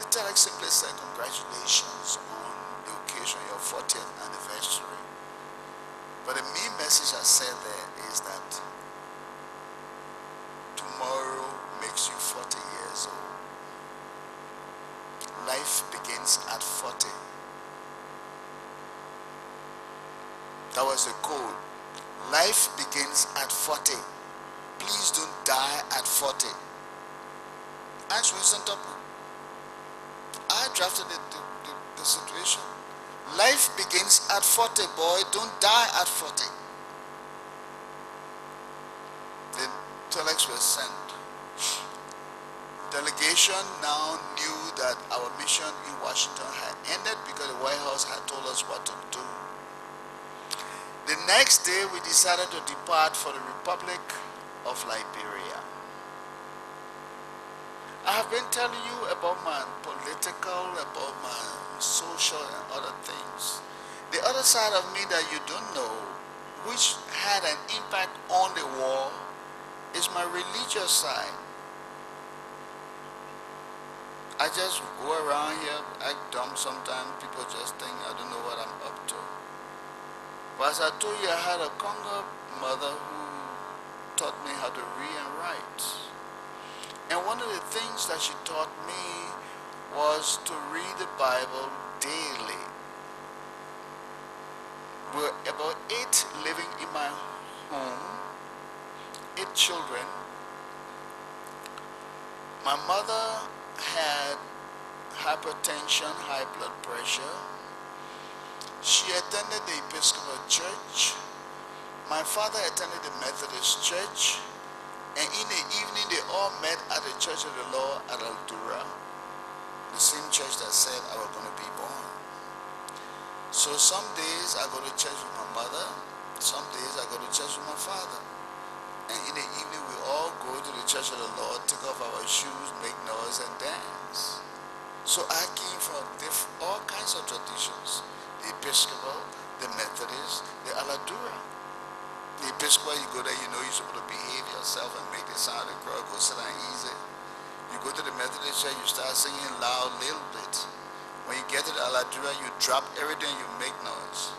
The telex simply said, congratulations on the occasion of your 40th anniversary. But the main message I said there is that tomorrow makes you 40 years old. Life begins at 40. That was the code. Life begins at 40. Please don't die at 40. Ask Winston Tubman. I drafted the situation. Life begins at 40, boy. Don't die at 40. The telex was sent. Delegation now knew that our mission in Washington had ended because the White House had told us what to do. The next day, we decided to depart for the Republic of Liberia. I have been telling you about my political, about my social and other things. The other side of me that you don't know, which had an impact on the war, religious side, I just go around here, act dumb sometimes. People just think I don't know what I'm up to. But as I told you, I had a Congo mother who taught me how to read and write. And one of the things that she taught me was to read the Bible daily. We're about 8 living in my home, 8 children. My mother had hypertension, high blood pressure. She attended the Episcopal Church. My father attended the Methodist Church. And in the evening, they all met at the Church of the Lord at Aldura, the same church that said I was going to be born. So some days I go to church with my mother, some days I go to church with my father. And in the evening, we all go to the Church of the Lord, take off our shoes, make noise, and dance. So I came from all kinds of traditions. The Episcopal, the Methodist, the Aladura. The Episcopal, you go there, you know you're supposed to behave yourself and make the sound of the crowd, go sit down easy. You go to the Methodist church, you start singing loud a little bit. When you get to the Aladura, you drop everything, you make noise.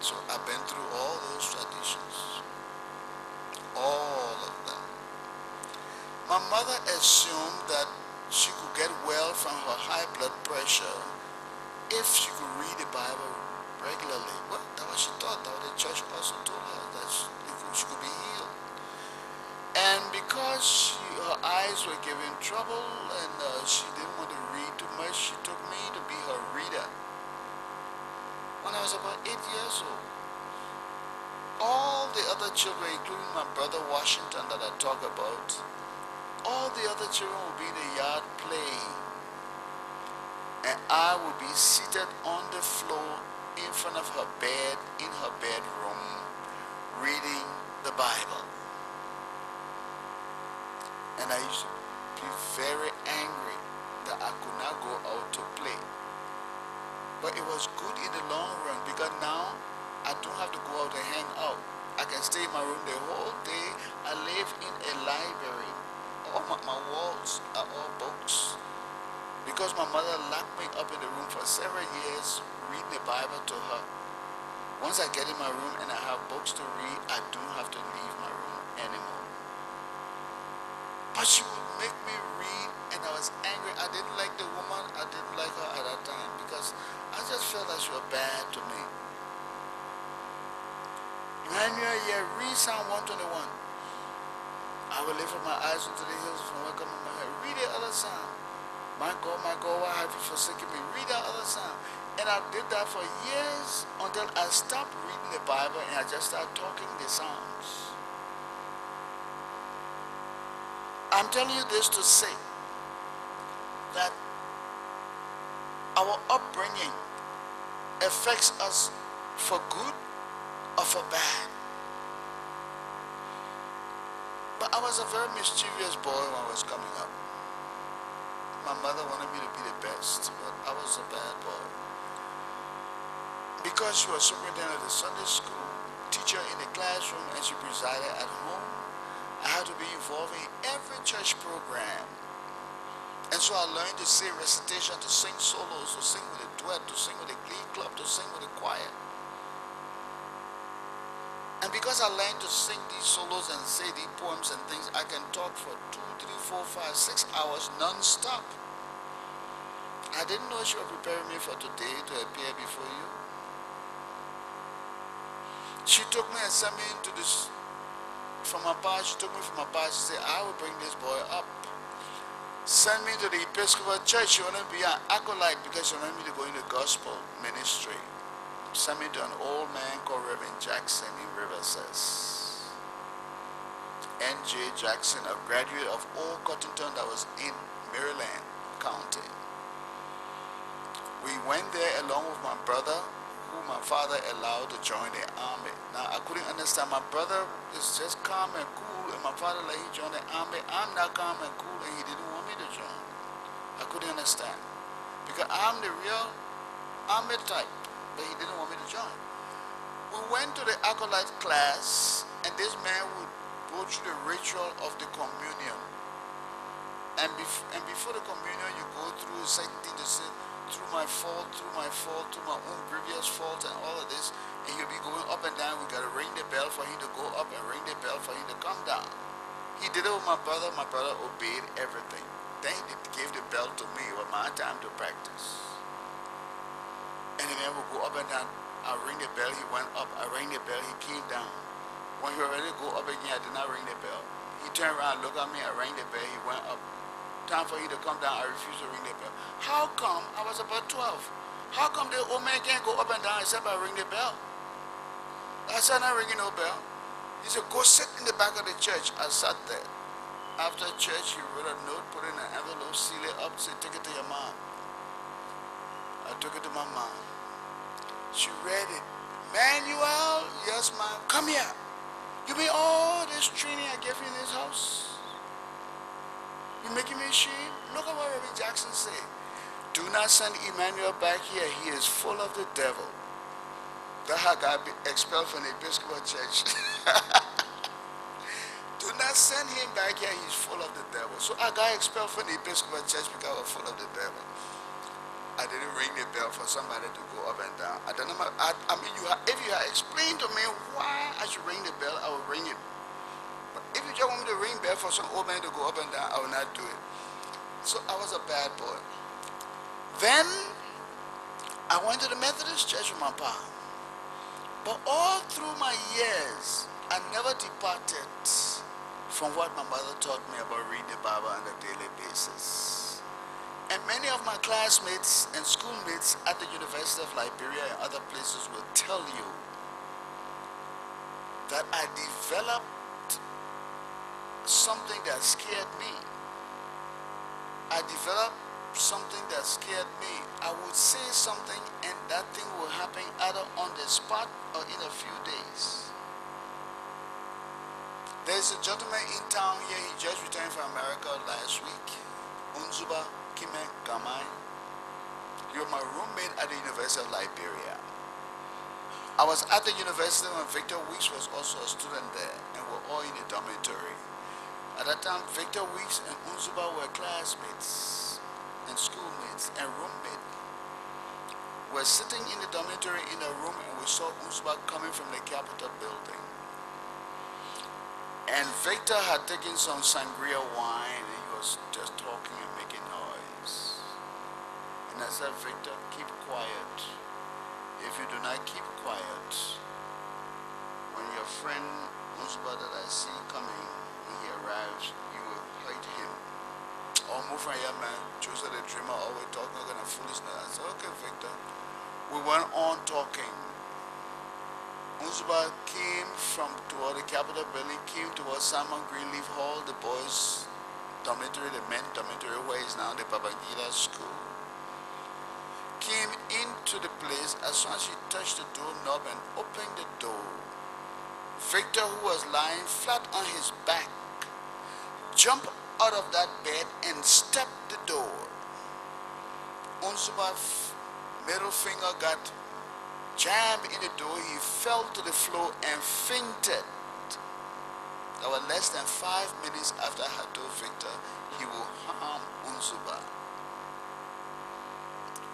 So I've been through all those traditions. All of them. My mother assumed that she could get well from her high blood pressure if she could read the Bible regularly. Well, that was what she thought. That was the church also told her that she could be healed. And because her eyes were giving trouble and she didn't want to read too much, she took me to be her reader when I was about 8 years old. All the other children, including my brother Washington that I talk about, all the other children would be in the yard playing. And I would be seated on the floor in front of her bed, in her bedroom, reading the Bible. And I used to be very angry that I could not go out to play. But it was good in the long run because now I don't have to go out and hang out. I can stay in my room the whole day. I live in a library. All my walls are all books. Because my mother locked me up in the room for several years, reading the Bible to her. Once I get in my room and I have books to read, I don't have to leave my room anymore. But she would make me read, and I was angry. I didn't like the woman. I didn't like her at that time because I just felt that she was bad to me. Emmanuel, yeah, read Psalm 121. I will lift up my eyes into the hills from where cometh my help. Read the other Psalm. My God, why have you forsaken me? Read that other Psalm. And I did that for years until I stopped reading the Bible and I just started talking the Psalms. I'm telling you this to say that our upbringing affects us for good or for bad. But I was a very mischievous boy when I was coming up. My mother wanted me to be the best, but I was a bad boy. Because she was superintendent of the Sunday school, teacher in the classroom, and she presided at home, I had to be involved in every church program. And so I learned to say recitation, to sing solos, to sing with a duet, to sing with a glee club, to sing with a choir. And because I learned to sing these solos and say these poems and things, I can talk for 2, 3, 4, 5, 6 hours non-stop. I didn't know she was preparing me for today to appear before you. She took me and sent me into this, from my past, she took me from my past, she said, I will bring this boy up. Send me to the Episcopal Church. She wanted to be an acolyte because she wanted me to go into gospel ministry. Sent me to an old man called Reverend Jackson in Riverside. N.J. Jackson, a graduate of Old Cottington that was in Maryland County. We went there along with my brother, who my father allowed to join the army. Now, I couldn't understand. My brother is just calm and cool, and my father let him join the army. I'm not calm and cool, and he didn't want me to join. I couldn't understand. Because I'm the real army type, but he didn't want me to join. We went to the acolyte class, and this man would go through the ritual of the communion. And before the communion, you go through a certain thing to say, through my fault, through my own grievous fault and all of this. And he'll be going up and down. We got to ring the bell for him to go up and ring the bell for him to come down. He did it with my brother. My brother obeyed everything. Then he gave the bell to me. It was my time to practice. And then we'll go up and down. I ring the bell. He went up. I rang the bell. He came down. When he already go up again, I did not ring the bell. He turned around, looked at me. I rang the bell. He went up. Time for you to come down. I refused to ring the bell. How come? I was about 12. How come the old man can't go up and down except I ring the bell? I said, I'm not ringing no bell. He said, go sit in the back of the church. I sat there. After church, he wrote a note, put it in an envelope, seal it up, said, take it to your mom. I took it to my mom. She read it. Emmanuel, yes, ma'am. Come here. You mean all this training I gave you in this house? You making me ashamed? Look at what Reverend Jackson said. Do not send Emmanuel back here. He is full of the devil. That's how God expelled from the Episcopal Church. Do not send him back here. He's full of the devil. So I got expelled from the Episcopal Church because I was full of the devil. I didn't ring the bell for somebody to go up and down. I don't know. I mean, if you had explained to me why I should ring the bell, I would ring it. But if you just want me to ring bell for some old man to go up and down, I will not do it. So I was a bad boy. Then I went to the Methodist church with my pa. But all through my years, I never departed from what my mother taught me about reading the Bible on a daily basis. And many of my classmates and schoolmates at the University of Liberia and other places will tell you that I developed something that scared me. I developed something that scared me. I would say something and that thing will happen either on the spot or in a few days. There's a gentleman in town here, he just returned from America last week. Unzuba Kime Gamai. You're my roommate at the University of Liberia. I was at the university when Victor Weeks was also a student there, and we're all in the dormitory. At that time, Victor Weeks and Unzuba were classmates and schoolmates and roommates. We're sitting in the dormitory in a room and we saw Unzuba coming from the Capitol building. And Victor had taken some sangria wine and he was just talking and making noise. And I said, Victor, keep quiet. If you do not keep quiet, when your friend Unzuba that I see coming, when he arrives, you will hurt him. Or move from here, man. Joseph the dreamer always talking all kind of foolishness. I said, okay, Victor. We went on talking. Unzuba came from toward the Capitol building, came towards Simon Greenleaf Hall, the boys' dormitory, the men's dormitory, where is now the Babangida school. Came into the place as soon as she touched the doorknob and opened the door. Victor, who was lying flat on his back, jumped out of that bed and stepped the door. Unzuba's middle finger got jammed in the door. He fell to the floor and fainted. That was less than 5 minutes after I had told Victor he will harm Unzuba.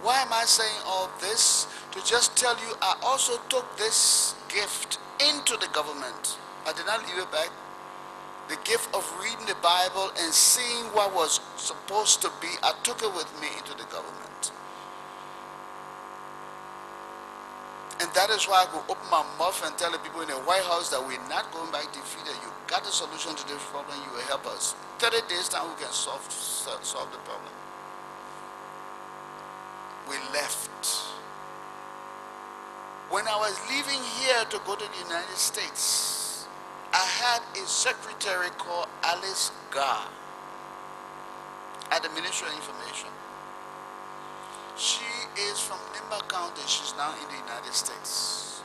Why am I saying all this? To just tell you, I also took this gift into the government. I did not leave it back. The gift of reading the Bible and seeing what was supposed to be, I took it with me into the government. And that is why I could open my mouth and tell the people in the White House that we're not going back defeated. You got the solution to this problem, you will help us. 30 days time we can solve the problem. We left. When I was leaving here to go to the United States, I had a secretary called Alice Gar at the Ministry of Information. She is from Nimba County. She's now in the United States.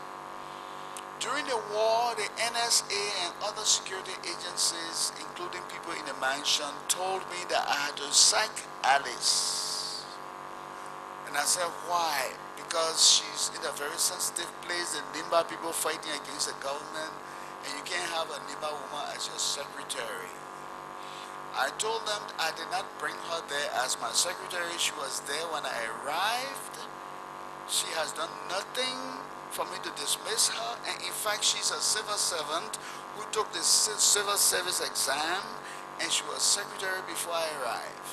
During the war, the NSA and other security agencies, including people in the mansion, told me that I had to sack Alice. And I said, why? Because she's in a very sensitive place. The Nimba people fighting against the government. and you can't have a neighbor woman as your secretary. I told them I did not bring her there as my secretary. She was there when I arrived. She has done nothing for me to dismiss her, and in fact, she's a civil servant who took the civil service exam, and she was secretary before I arrived.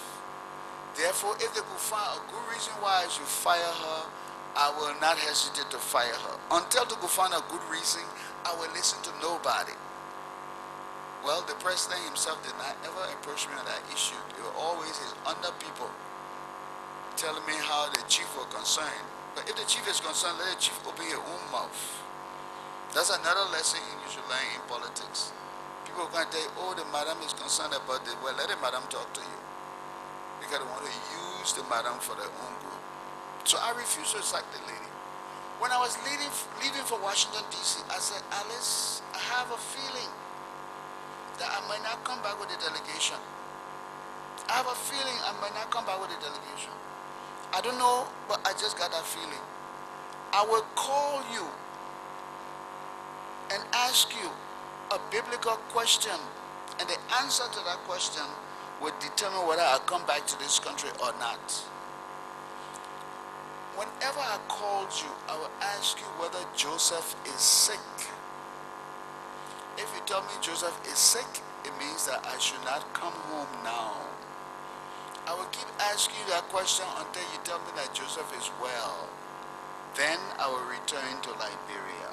Therefore, if they could find a good reason why I should fire her, I will not hesitate to fire her. Until they could find a good reason, I will listen to nobody. Well, the president himself did not ever approach me on that issue. It was always his under people telling me how the chief was concerned. But if the chief is concerned, let the chief open your own mouth. That's another lesson you should learn in politics. People can tell you, oh, the madam is concerned about this. Well, let the madam talk to you. Because they want to use the madam for their own good. So I refused to sack the lady. When I was leaving for Washington, D.C., I said, Alice, I have a feeling that I might not come back with the delegation. I have a feeling I might not come back with the delegation. I don't know, but I just got that feeling. I will call you and ask you a biblical question, and the answer to that question will determine whether I come back to this country or not. Whenever I called you, I will ask you whether Joseph is sick. If you tell me Joseph is sick, it means that I should not come home now. I will keep asking you that question until you tell me that Joseph is well. Then I will return to Liberia.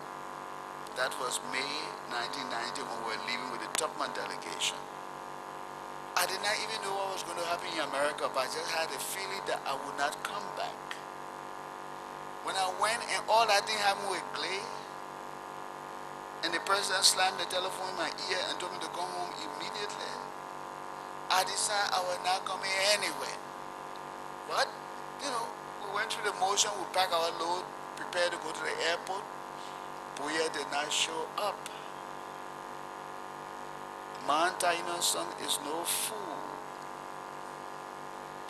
That was May 1990 when we were leaving with the Topman delegation. I did not even know what was going to happen in America, but I just had a feeling that I would not come back. When I went and all that thing happened with Clay, and the president slammed the telephone in my ear and told me to come home immediately, I decided I was not coming anywhere. But, we went through the motion, we packed our load, prepared to go to the airport. Bowier did not show up. Mount Taino's son is no fool.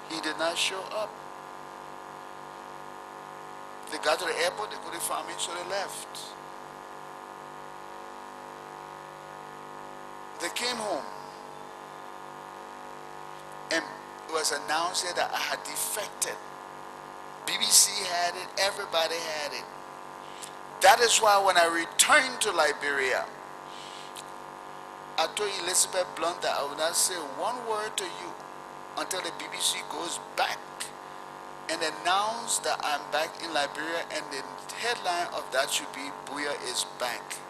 He did not show up. They got to the airport, they couldn't find me, so they left. They came home, and it was announced that I had defected. BBC had it, everybody had it. That is why when I returned to Liberia, I told Elizabeth Blunt that I would not say one word to you until the BBC goes back and announce that I'm back in Liberia, and the headline of that should be Bowier is back.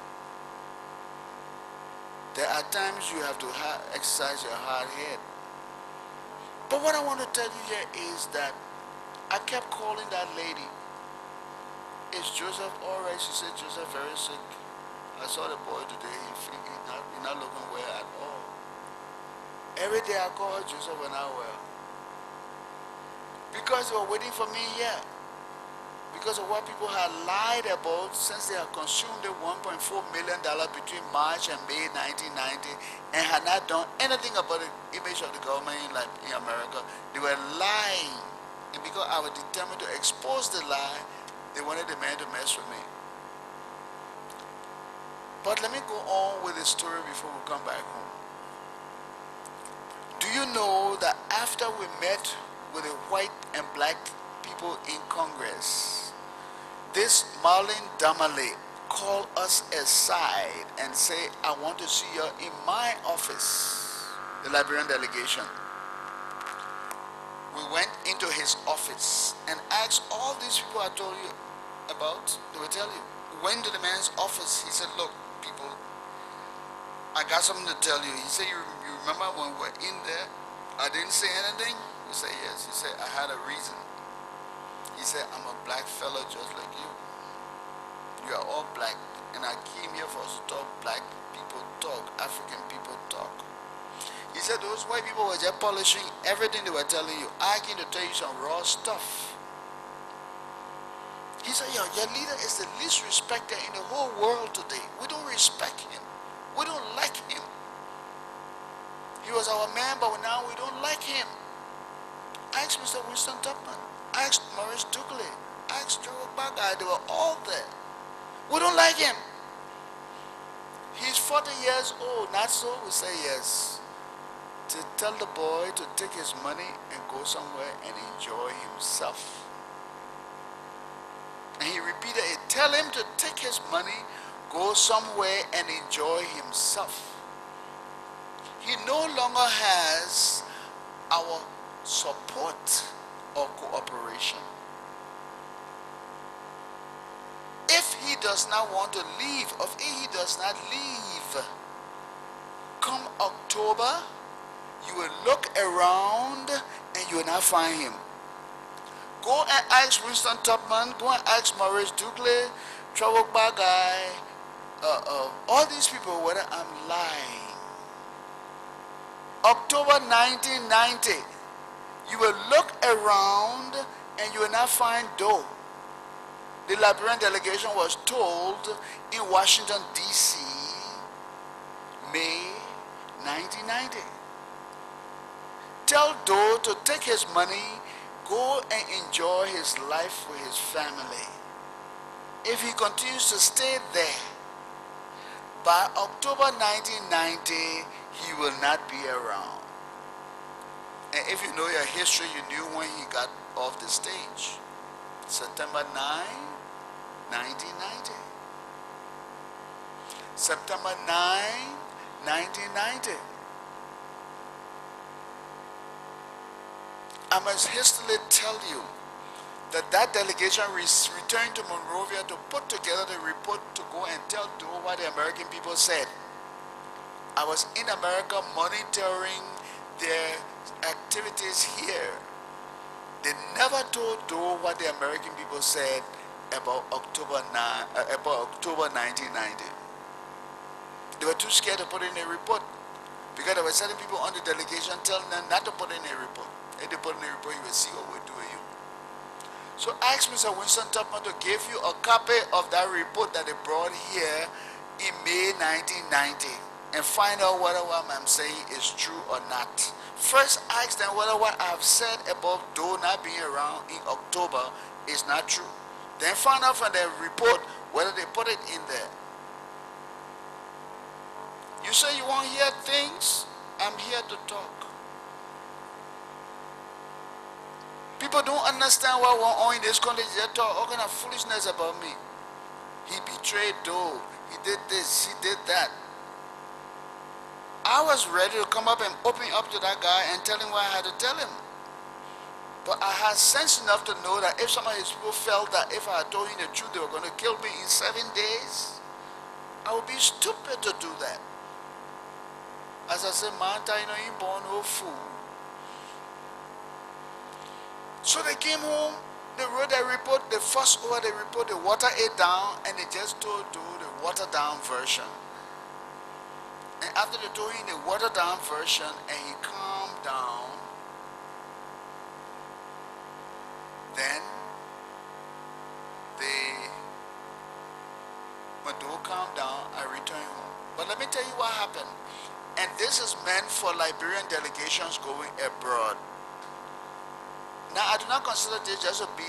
There are times you have to exercise your hard head. But what I want to tell you here is that I kept calling that lady. Is Joseph all right? She said, Joseph very sick. I saw the boy today. He's not looking well at all. Every day I call her, Joseph was not well. Because they were waiting for me here. Because of what people had lied about since they had consumed the $1.4 million between March and May 1990 and had not done anything about the image of the government in America. They were lying. And because I was determined to expose the lie, they wanted the man to mess with me. But let me go on with the story before we come back home. Do you know that after we met with the white and black people in Congress, this Marlene Damale called us aside and say, I want to see you in my office, the Liberian delegation. We went into his office and asked all these people I told you about, they will tell you. We went to the man's office. He said, look, people, I got something to tell you. He said, you remember when we were in there, I didn't say anything? We said, yes. He said, I had a reason. He said, I'm a black fellow just like you. You are all black, and I came here for us to talk. Black people talk, African people talk. He said those white people were just polishing everything they were telling you. I came to tell you some raw stuff. He said, your leader is the least respected in the whole world today. We don't respect him. We don't like him. He was our man, but now we don't like him. Ask Mr. Winston Tubman. Ask Maurice Dugley. Ask Joe Bagai. They were all there. We don't like him. He's 40 years old, not so? We say yes. To tell the boy to take his money and go somewhere and enjoy himself. And he repeated it, tell him to take his money, go somewhere and enjoy himself. He no longer has our support or cooperation. If he does not want to leave, or if he does not leave, come October, you will look around and you will not find him. Go and ask Winston Tubman, go and ask Maurice Dugley, Travel Guy, all these people whether I'm lying. October 1990, you will look around and you will not find Doe. The Liberian delegation was told in Washington, D.C., May 1990. Tell Doe to take his money, go and enjoy his life with his family. If he continues to stay there, by October 1990, he will not be around. And if you know your history, you knew when he got off the stage. September 9, 1990. September 9, 1990. I must hastily tell you that that delegation returned to Monrovia to put together the report to go and tell Doe what the American people said. I was in America monitoring their activities here. They never told Doe what the American people said about October 1990. They were too scared to put in a report because there were certain people on the delegation telling them not to put in a report. If they put in a report, you will see what we'll do with you. So ask Mr. Winston Tubman to give you a copy of that report that they brought here in May 1990 and find out whether what I'm saying is true or not. First, ask them whether what I've said about Doe not being around in October is not true. Then find out from their report whether they put it in there. You say you want to hear things? I'm here to talk. People don't understand what went on in this country. They talk all kind of foolishness about me. He betrayed Doe. He did this. He did that. I was ready to come up and open up to that guy and tell him what I had to tell him. But I had sense enough to know that if some of his people felt that if I had told him the truth, they were going to kill me in 7 days, I would be stupid to do that. As I said, man, you know, you born no fool. So they came home, they wrote a report, they fussed over the report, they watered it down, and they just told Doe the watered down version. And after they told him the watered down version and he calmed down, then when Doe calmed down, I returned home. But let me tell you what happened. And this is meant for Liberian delegations going abroad. Now, I do not consider this just to be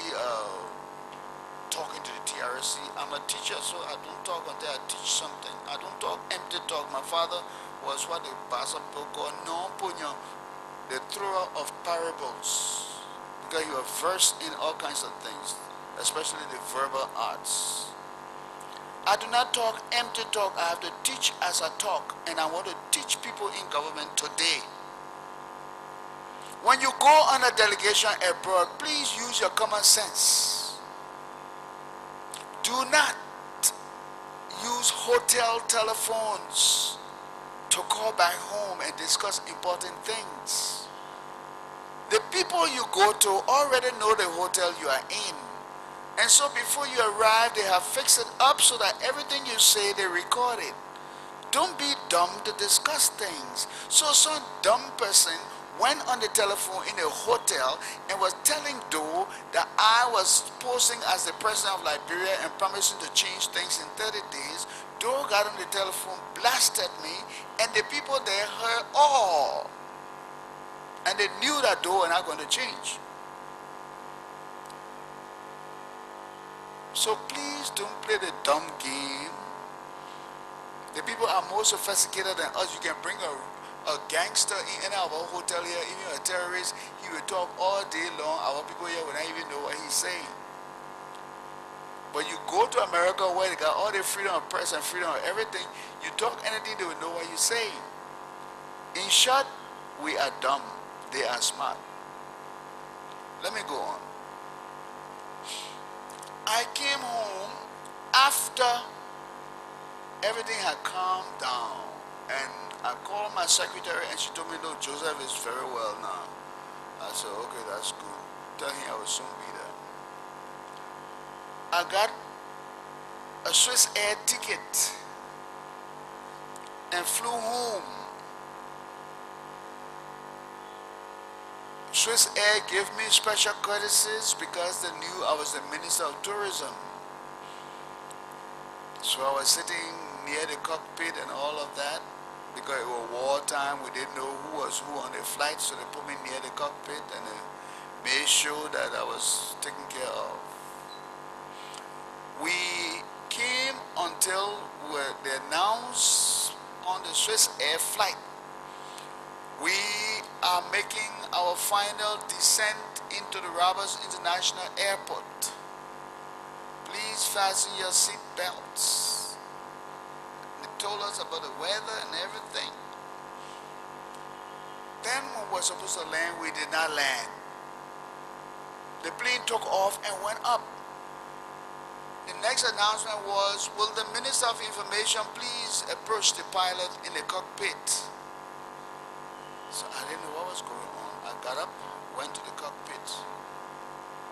talking to the TRC. I'm a teacher, so I don't talk until I teach something. I don't talk empty talk. My father was what the pastor called non-punyo, the thrower of parables, because you are versed in all kinds of things, especially the verbal arts. I do not talk empty talk. I have to teach as I talk, and I want to teach people in government today. When you go on a delegation abroad, please use your common sense. Do not use hotel telephones to call back home and discuss important things. The people you go to already know the hotel you are in. And so before you arrive, they have fixed it up so that everything you say, they record it. Don't be dumb to discuss things. So some dumb person went on the telephone in a hotel and was telling Doe that I was posing as the president of Liberia and promising to change things in 30 days. Doe got on the telephone, blasted me, and the people there heard all. And they knew that Doe were not going to change. So please don't play the dumb game. The people are more sophisticated than us. You can bring a gangster in our hotel here, even a terrorist. He will talk all day long. Our people here will not even know what he's saying. But you go to America where they got all the freedom of press and freedom of everything. You talk anything, they will know what you're saying. In short, we are dumb. They are smart. Let me go on. I came home after everything had calmed down, and I called my secretary and she told me, no, Joseph is very well now. I said, okay, that's good. Tell him I will soon be there. I got a Swiss Air ticket and flew home. Swiss Air gave me special courtesies because they knew I was the Minister of Tourism. So I was sitting near the cockpit and all of that. Because it was wartime, we didn't know who was who on the flight, so they put me near the cockpit and they made sure that I was taken care of. We came until they announced on the Swiss Air flight, we are making our final descent into the Roberts International Airport. Please fasten your seat belts. They told us about the weather and everything. Then when we were supposed to land, we did not land. The plane took off and went up. The next announcement was, will the Minister of Information please approach the pilot in the cockpit? So I didn't know what was going on. I got up, went to the cockpit.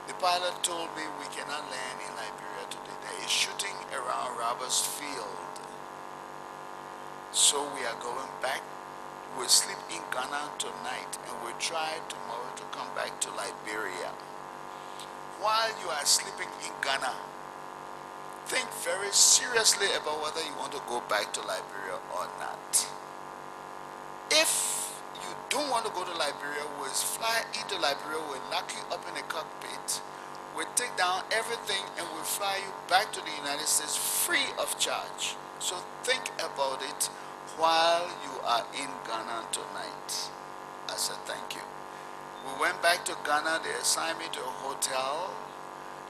The pilot told me we cannot land in Liberia today. There is shooting around Roberts Field. So we are going back. We'll sleep in Ghana tonight and we'll try tomorrow to come back to Liberia. While you are sleeping in Ghana, think very seriously about whether you want to go back to Liberia or not. If you don't want to go to Liberia, we'll fly into Liberia, we'll lock you up in the cockpit, we'll take down everything and we'll fly you back to the United States free of charge. So think about it while you are in Ghana tonight. I said thank you. We went back to Ghana, they assigned me to a hotel.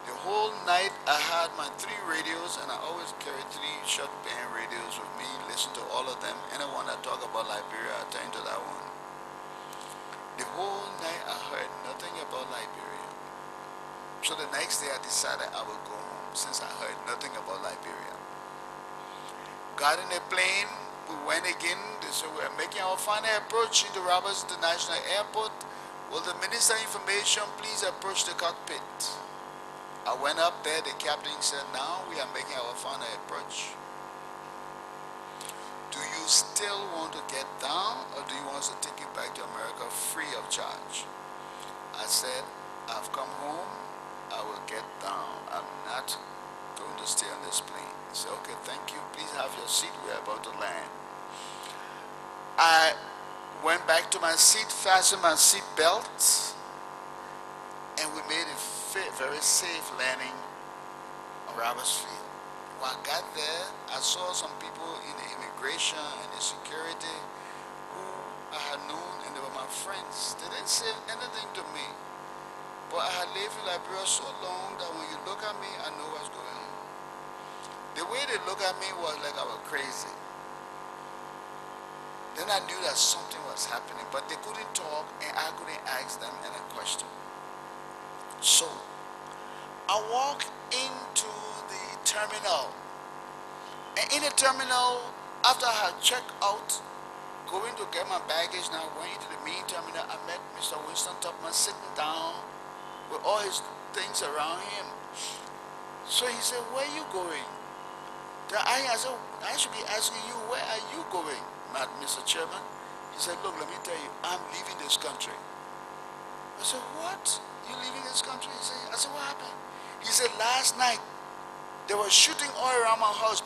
The whole night I had my 3 radios and I always carry 3 short band radios with me, listen to all of them. Anyone that talk about Liberia, I turn to that one. The whole night I heard nothing about Liberia. So the next day I decided I would go home since I heard nothing about Liberia. Got in a plane, we went again. They said we're making our final approach into Roberts International Airport. Will the Minister of Information please approach the cockpit? I went up there, the captain said, now we are making our final approach. Do you still want to get down or do you want us to take you back to America free of charge? I said, I've come home, I will get down. I'm not going to stay on this plane. He said, okay, thank you. Please have your seat, we're about to land. I went back to my seat, fastened my seat belt, and we made a very safe landing on Roberts Field. When I got there, I saw some people in the immigration and the security who I had known, and they were my friends. They didn't say anything to me, but I had lived in Liberia so long that when you look at me, I know what's going on. The way they look at me was like I was crazy. Then I knew that something was happening, but they couldn't talk and I couldn't ask them any question. So, I walked into the terminal, and in the terminal, after I had checked out, going to get my baggage, now going into the main terminal, I met Mr. Winston Tubman sitting down with all his things around him. So he said, where are you going? I said, I should be asking you, where are you going, Mr. Chairman? He said, look, let me tell you, I'm leaving this country. I said, what? You leaving this country? I said, what happened? He said, last night, they were shooting all around my house.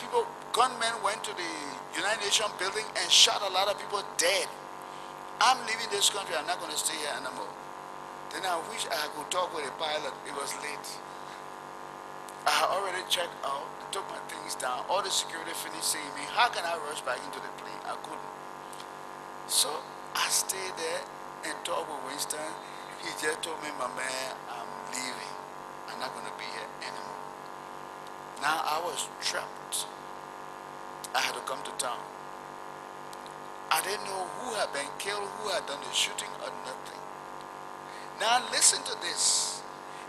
Gunmen went to the United Nations building and shot a lot of people dead. I'm leaving this country. I'm not going to stay here anymore. Then I wish I could talk with a pilot. It was late. I had already checked out. took my things down. All the security finished saying me, how can I rush back into the plane? I couldn't. So I stayed there and talked with Winston. He just told me, my man, I'm leaving. I'm not going to be here anymore. Now I was trapped. I had to come to town. I didn't know who had been killed, who had done the shooting or nothing. Now listen to this.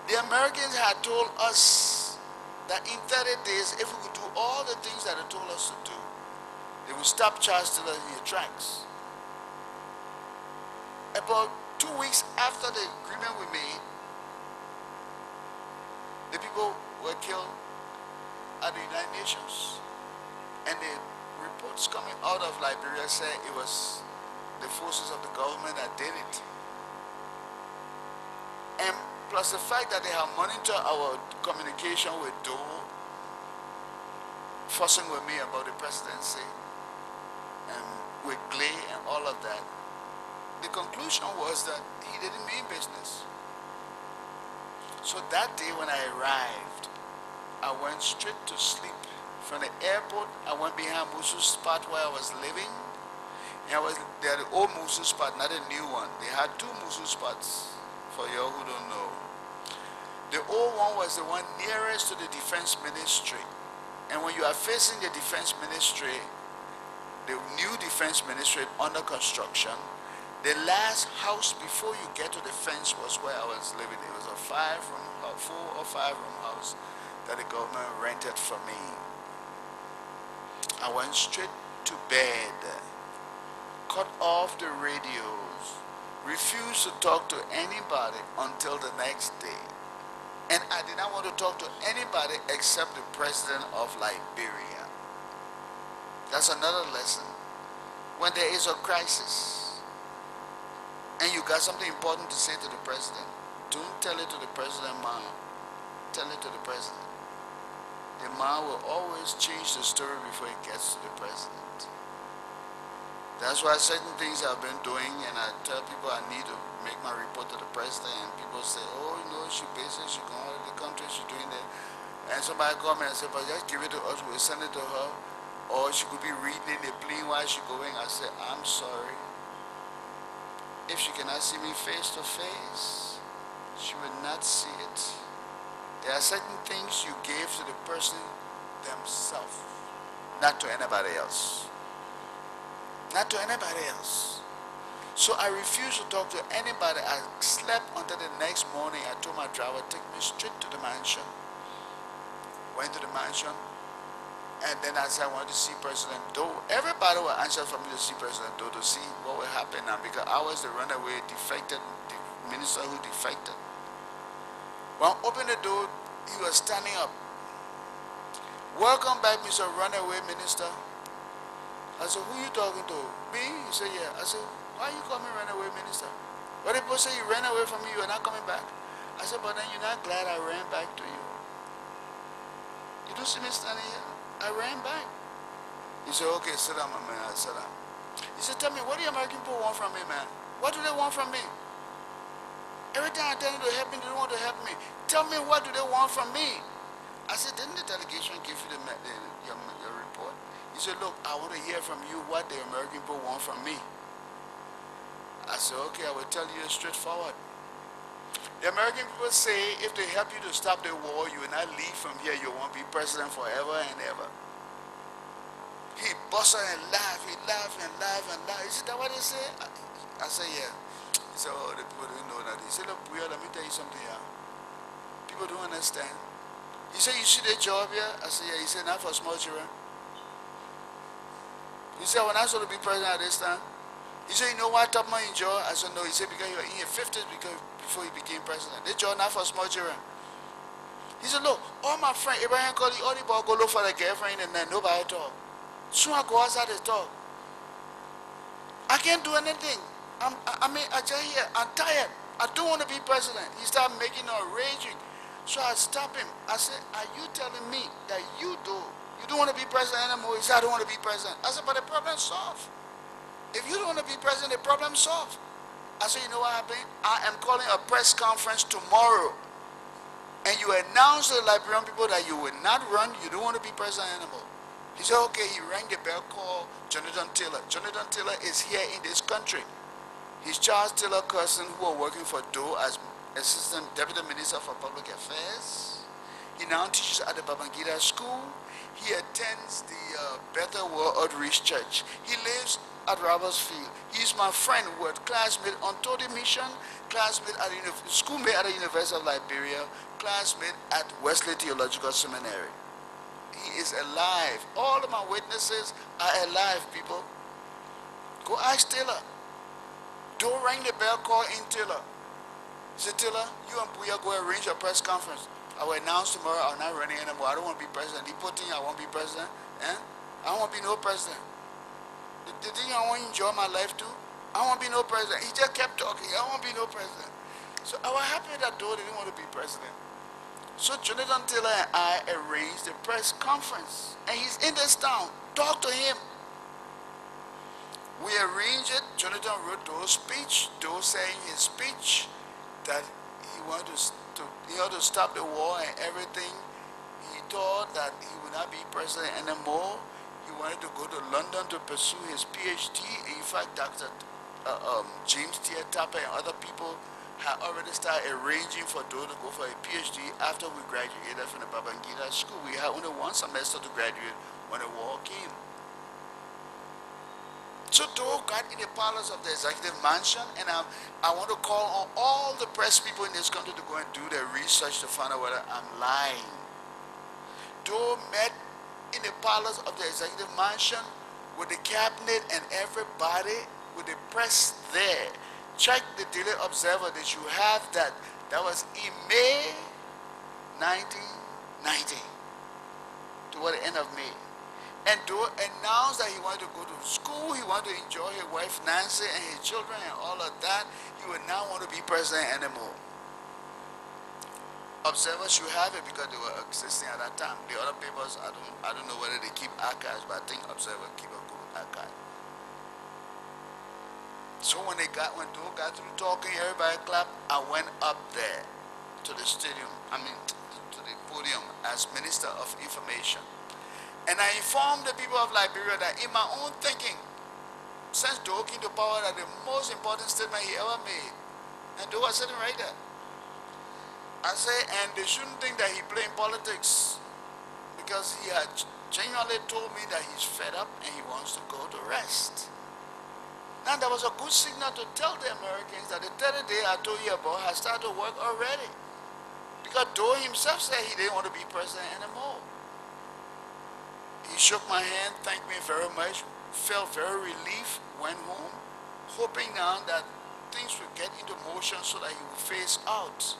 The Americans had told us that in 30 days, if we could do all the things that they told us to do, they would stop child stealers in your tracks. About 2 weeks after the agreement we made, the people were killed at the United Nations. And the reports coming out of Liberia said it was the forces of the government that did it. And plus the fact that they have monitored our communication with Doe, fussing with me about the presidency, and with Clay and all of that, the conclusion was that he didn't mean business. So that day when I arrived, I went straight to sleep. From the airport, I went behind Musu's spot where I was living. And they had the old Musu spot, not a new one. They had 2 Musu spots, for you who don't know. The old one was the one nearest to the defense ministry. And when you are facing the defense ministry, the new defense ministry under construction, the last house before you get to the fence was where I was living. It was a 4 or 5 room house that the government rented for me. I went straight to bed, cut off the radios, refused to talk to anybody until the next day. And I did not want to talk to anybody except the president of Liberia. That's another lesson. When there is a crisis and you got something important to say to the president, don't tell it to the president, man. Tell it to the president. The man will always change the story before it gets to the president. That's why certain things I've been doing, and I tell people I need to make my report to the president, and people say, oh, you know, she busy, she going out of the country, she's doing that. And somebody called me and said, but just give it to us, we'll send it to her. Or she could be reading in the plane while she's going. I said, I'm sorry. If she cannot see me face to face, she will not see it. There are certain things you gave to the person themselves, not to anybody else. Not to anybody else. So I refused to talk to anybody. I slept until the next morning. I told my driver, take me straight to the mansion. Went to the mansion, and then I said I wanted to see President Doe. Everybody was anxious for me to see President Doe to see what would happen now, because I was the runaway defected, the minister who defected. When I opened the door, he was standing up. Welcome back, Mr. Runaway Minister. I said, who you talking to? Me? He said, yeah. I said, why you call me Runaway Minister? But people say you ran away from me, you are not coming back. I said, but then you're not glad I ran back to you. You don't see me standing here? I ran back. He said, okay, sit down, my man. I sat down. He said, tell me, what do the American people want from me, man? What do they want from me? Every time I tell them to help me, they don't want to help me. Tell me, what do they want from me? I said, didn't the delegation give you your report? He said, look, I want to hear from you what the American people want from me. I said, okay, I will tell you straightforward. The American people say if they help you to stop the war, you will not leave from here. You won't be president forever and ever. He busted and laughed. He laughed and laughed and laughed. Is that what they say? I said, yeah. He said, oh, the people don't know that. He said, look, Bowier, let me tell you something here. People don't understand. He said, you see the job here? I said, yeah. He said, not for small children. He said, when I was going to be president at this time, he said, you know why Tubman enjoyed? I said, no. He said, because you were in your 50s before he became president. They job not for small children. He said, look, all my friends, Abraham Colley, all the boys go look for their girlfriend and then nobody talk. Soon I go outside and talk. I can't do anything. I tell you, I'm tired. I don't want to be president. He started making a raging. So I stopped him. I said, are you telling me that you don't want to be president anymore? He said, I don't want to be president. I said, but the problem's solved. If you don't want to be president, the problem's solved. I said, you know what happened? I am calling a press conference tomorrow. and you announce to the Liberian people that you will not run, you don't want to be president anymore. He said, okay, he rang the bell, called Jonathan Taylor. Jonathan Taylor is here in this country. He's Charles Taylor cousin who are working for Doe as Assistant Deputy Minister for Public Affairs. He now teaches at the Babangida School. He attends the Better World Outreach Church. He lives at Robertsfield. He's my friend, who was classmate on Todi Mission, classmate at schoolmate at the University of Liberia, classmate at Wesley Theological Seminary. He is alive. All of my witnesses are alive, people. Go ask Taylor. Don't ring the bell, call in Taylor. Say, Taylor, you and Bowier go arrange a press conference. I will announce tomorrow I'm not running anymore. I don't want to be president. He put in, I won't be president. Eh? I don't want to be no president. The thing I want to enjoy my life too. I don't want to be no president. He just kept talking. I don't want to be no president. So I was happy that Doe didn't want to be president. So Jonathan Taylor and I arranged a press conference. And he's in this town. Talk to him. We arranged it. Jonathan wrote Doe's speech. Doe saying his speech that he wanted to stop the war and everything. He thought that he would not be president anymore. He wanted to go to London to pursue his PhD. In fact, Dr. James T. Tapper and other people had already started arranging for Doe to go for a PhD after we graduated from the Babangida School. We had only one semester to graduate when the war came. So Doe got in the parlors of the executive mansion, and I want to call on all the press people in this country to go and do their research to find out whether I'm lying. Doe met in the parlors of the executive mansion with the cabinet and everybody, with the press there. Check the Daily Observer that you have that. That was in May 1990, toward the end of May. And Doe announced that he wanted to go to school, he wanted to enjoy his wife Nancy and his children and all of that. He would not want to be president anymore. Observers should have it because they were existing at that time. The other papers, I don't know whether they keep archives, but I think Observer keep a good archive. So when Doe got through talking, everybody clapped. I went up there to the stadium, to the podium as Minister of Information. And I informed the people of Liberia that in my own thinking, since Doe came to power, that the most important statement he ever made, and Doe was sitting right there. I say, and they shouldn't think that he playing politics, because he had genuinely told me that he's fed up and he wants to go to rest. Now that was a good signal to tell the Americans that the 30 day I told you about has started to work already. Because Doe himself said he didn't want to be president anymore. He shook my hand, thanked me very much, felt very relieved, went home, hoping now that things would get into motion so that he would phase out.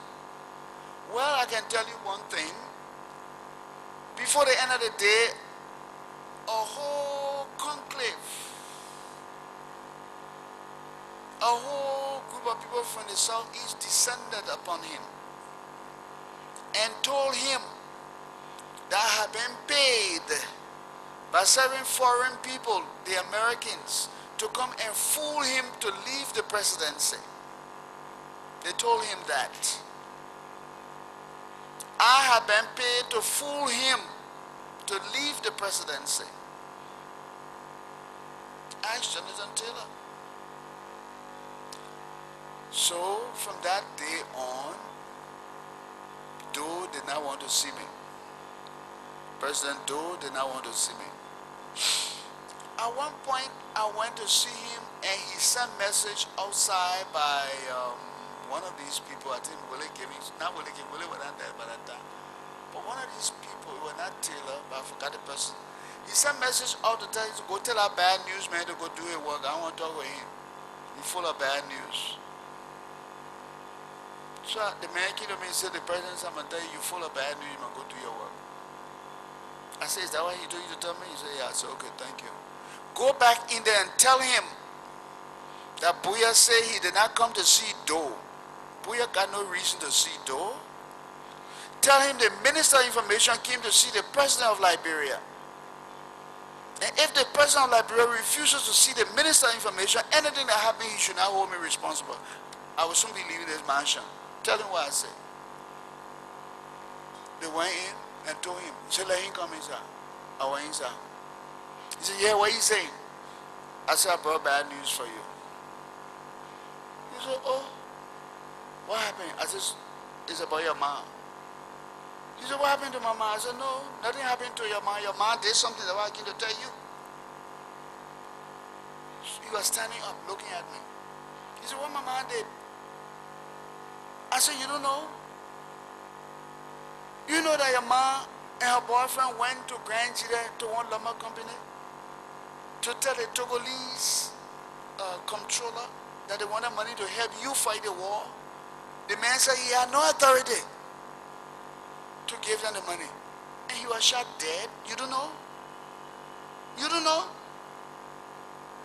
Well, I can tell you one thing. Before the end of the day, a whole conclave, a whole group of people from the southeast descended upon him and told him that I had been paid by certain foreign people, the Americans, to come and fool him to leave the presidency. They told him that. I have been paid to fool him to leave the presidency. Ask Jonathan Taylor. So from that day on, Doe did not want to see me. President Doe did not want to see me. At one point, I went to see him, and he sent message outside by one of these people. I think Willie was not there by that time. But one of these people, it was not Taylor, but I forgot the person. He sent message out to tell him to go tell our bad news man to go do his work. I don't want to talk with him. He's full of bad news. So the man came to me and said, the president, I'm going to tell you, you're full of bad news, you must go do your work. I said, is that what he told you to tell me? He said, yeah. I said, okay, thank you. Go back in there and tell him that Bowier said he did not come to see Doe. Bowier got no reason to see Doe. Tell him the Minister of Information came to see the President of Liberia. And if the President of Liberia refuses to see the Minister of Information, anything that happens, he should not hold me responsible. I will soon be leaving this mansion. Tell him what I said. They went in and told him. He said, let him come inside. I went inside. He said, yeah, what are you saying? I said, I brought bad news for you. He said, oh, what happened? I said, it's about your mom. He said, what happened to my mom? I said, no, nothing happened to your mom. Your mom did something that I came to tell you. He was standing up looking at me. He said, what my mom did? I said, you don't know? You know that your mom and her boyfriend went to Grand Chile to one lumber company to tell the Togolese comptroller that they wanted money to help you fight the war. The man said he had no authority to give them the money. And he was shot dead. You don't know? You don't know?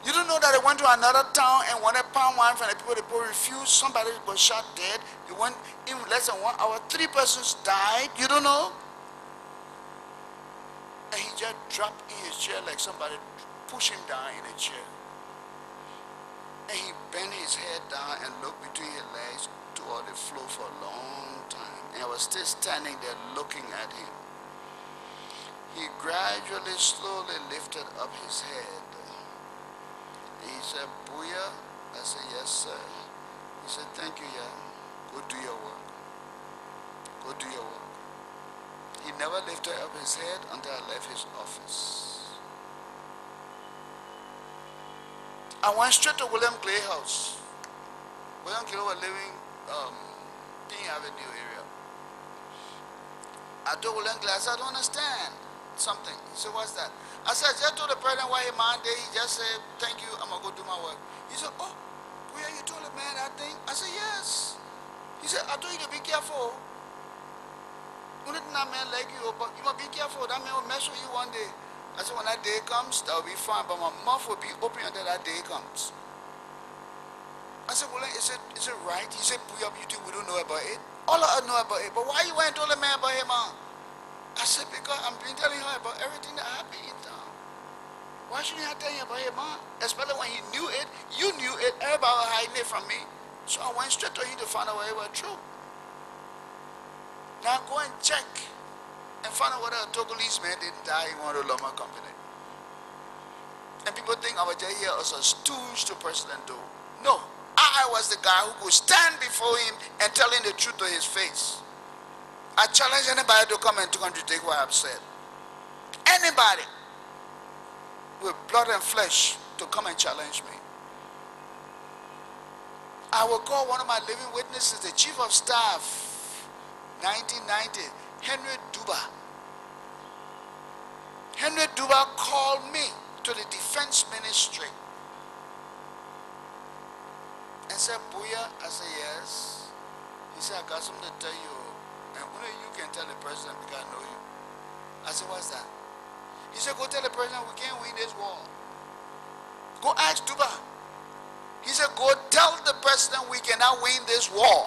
You don't know that they went to another town and wanted palm wine from the people. The people refused. Somebody was shot dead. They went in less than 1 hour. 3 persons died. You don't know? And he just dropped in his chair like somebody pushed him down in a chair. And he bent his head down and looked between his legs toward the floor for a long time. And I was still standing there looking at him. He gradually, slowly lifted up his head. He said, Bowier? I said, yes, sir. He said, thank you, yeah. Go do your work. Go do your work. He never lifted up his head until I left his office. I went straight to William Clay house. William Clay was living King Avenue area. I told William Clay, I said, I don't understand something. He said, what's that? I said, I just told the president why he man there. He just said, thank you, I'm going to go do my work. He said, oh, Bowier, you told the man that thing? I said, yes. He said, I told you to be careful. Only thing that man like you, but you must be careful. That man will mess with you one day. I said, when that day comes, that will be fine, but my mouth will be open until that day comes. I said, well, is it right? He said, Bowier, you think we don't know about it? All of us know about it, but why you went and told the man about him, man? I said, because I've been telling her about everything that happened in town. Why shouldn't I tell you about him, man? Especially when he knew it, you knew it, everybody was hiding it from me. So I went straight to him to find out whether it was true. Now go and check and find out whether a Togolese man didn't die in one of the lumber company. And people think I was just here as a stooge to President Doe. No, I was the guy who could stand before him and tell him the truth to his face. I challenge anybody to come and to contradict what I've said. Anybody with blood and flesh to come and challenge me. I will call one of my living witnesses, the Chief of Staff, 1990, Henry Duba. Henry Duba called me to the Defense Ministry and said, Bowier? I said, yes. He said, I got something to tell you. And only you can tell the president because I know you. I said, what's that? He said, go tell the president we can't win this war. Go ask Duba. He said, go tell the president we cannot win this war.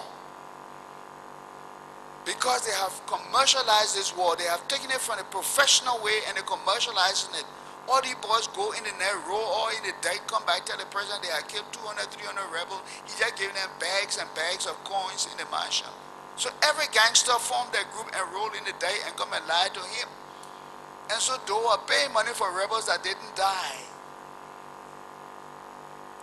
Because they have commercialized this war. They have taken it from a professional way and they're commercializing it. All these boys go in the net, roll all in the day, come back, tell the president they have killed 200, 300 rebels. He just giving them bags and bags of coins in the mansion. So every gangster formed their group and rolled in the day and come and lie to him. And so they were paying money for rebels that didn't die.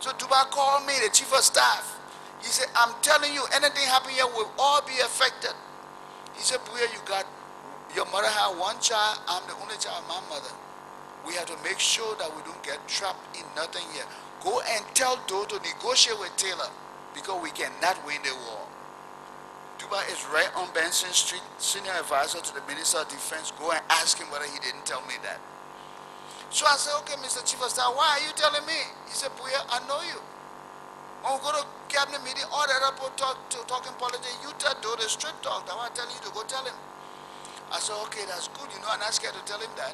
So Duba called me, the Chief of Staff. He said, I'm telling you, anything happen here will all be affected. He said, Bowier, your mother had one child, I'm the only child of my mother. We have to make sure that we don't get trapped in nothing here. Go and tell Doe to negotiate with Taylor because we cannot win the war. Duba is right on Benson Street, senior advisor to the Minister of Defense. Go and ask him whether he didn't tell me that. So I said, okay, Mr. Chief of Staff, why are you telling me? He said, Bowier, I know you. When we go to cabinet meeting, all the other people talking politics, you tell Doe the straight talk. That's why I tell you to go tell him. I said, okay, that's good. You know, I'm not scared to tell him that.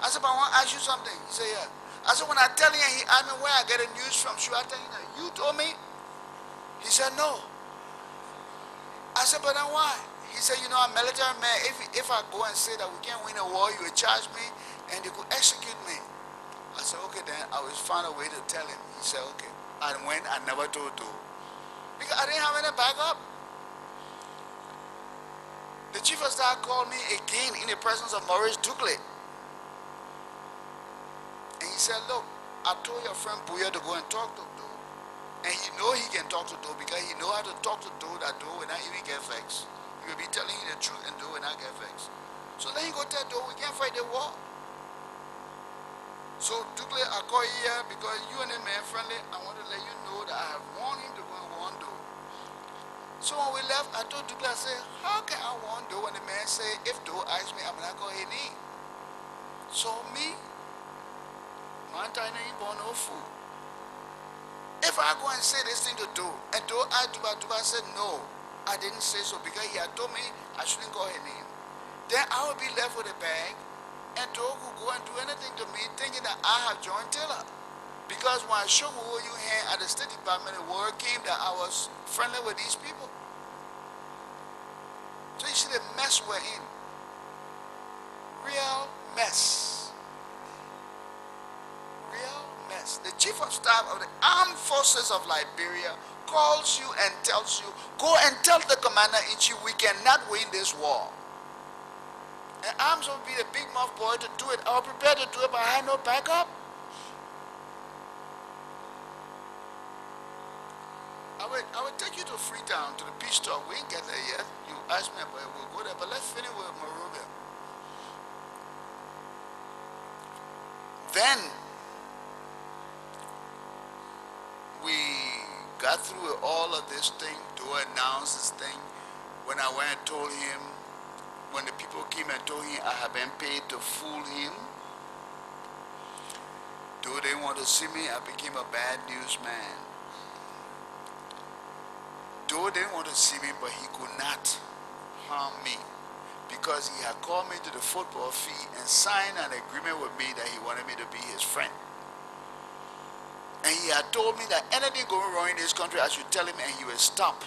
I said, but I want to ask you something. He said, yeah. I said, when I tell him, he asked me where I get the news from. Should I tell him that you told me? He said, no. I said, but then why? He said, you know, I'm a military man. If I go and say that we can't win a war, you will charge me and you could execute me. I said, okay, then I will find a way to tell him. He said, okay. And when I never told Doe. Because I didn't have any backup. The chief of staff called me again in the presence of Maurice Dugley. And he said, look, I told your friend Bowier to go and talk to Doe. And he know he can talk to Doe because he know how to talk to Doe that Doe will not even get vexed. He will be telling you the truth and Doe will not get vexed. So then he go tell Doe, we can't fight the war. So Dugley, I call you here because you and the man friendly. I want to let you know that I have warned him to go and warn Doe. So when we left, I told Dugley, I said, how can I warn Doe when the man say, if Doe asks me, I'm not going to name. So me, my time ain't born no fool. If I go and say this thing to Doe, and Doe asked Duba said, no, I didn't say so because he had told me I shouldn't call her name. Then I would be left with a bag, and Doe could go and do anything to me thinking that I have joined Taylor. Because when I showed you hand at the State Department, the word came that I was friendly with these people. So you see the mess we're in. Real mess. Real mess. The chief of staff of the armed forces of Liberia calls you and tells you, go and tell the commander-in-chief we cannot win this war. And I'm supposed to be the big mouth boy to do it. I was prepared to do it, but I had no backup. I will take you to Freetown, to the peace talk. We ain't get there yet. You asked me about it, we'll go there. But let's finish with Monrovia. Then, we got through with all of this thing. Doe announced this thing. When I went and told him, when the people came and told him I had been paid to fool him, though they want to see me, I became a bad news man. Though they didn't want to see me, but he could not harm me because he had called me to the football field and signed an agreement with me that he wanted me to be his friend. And he had told me that anything going wrong in this country, I should tell him and he will stop.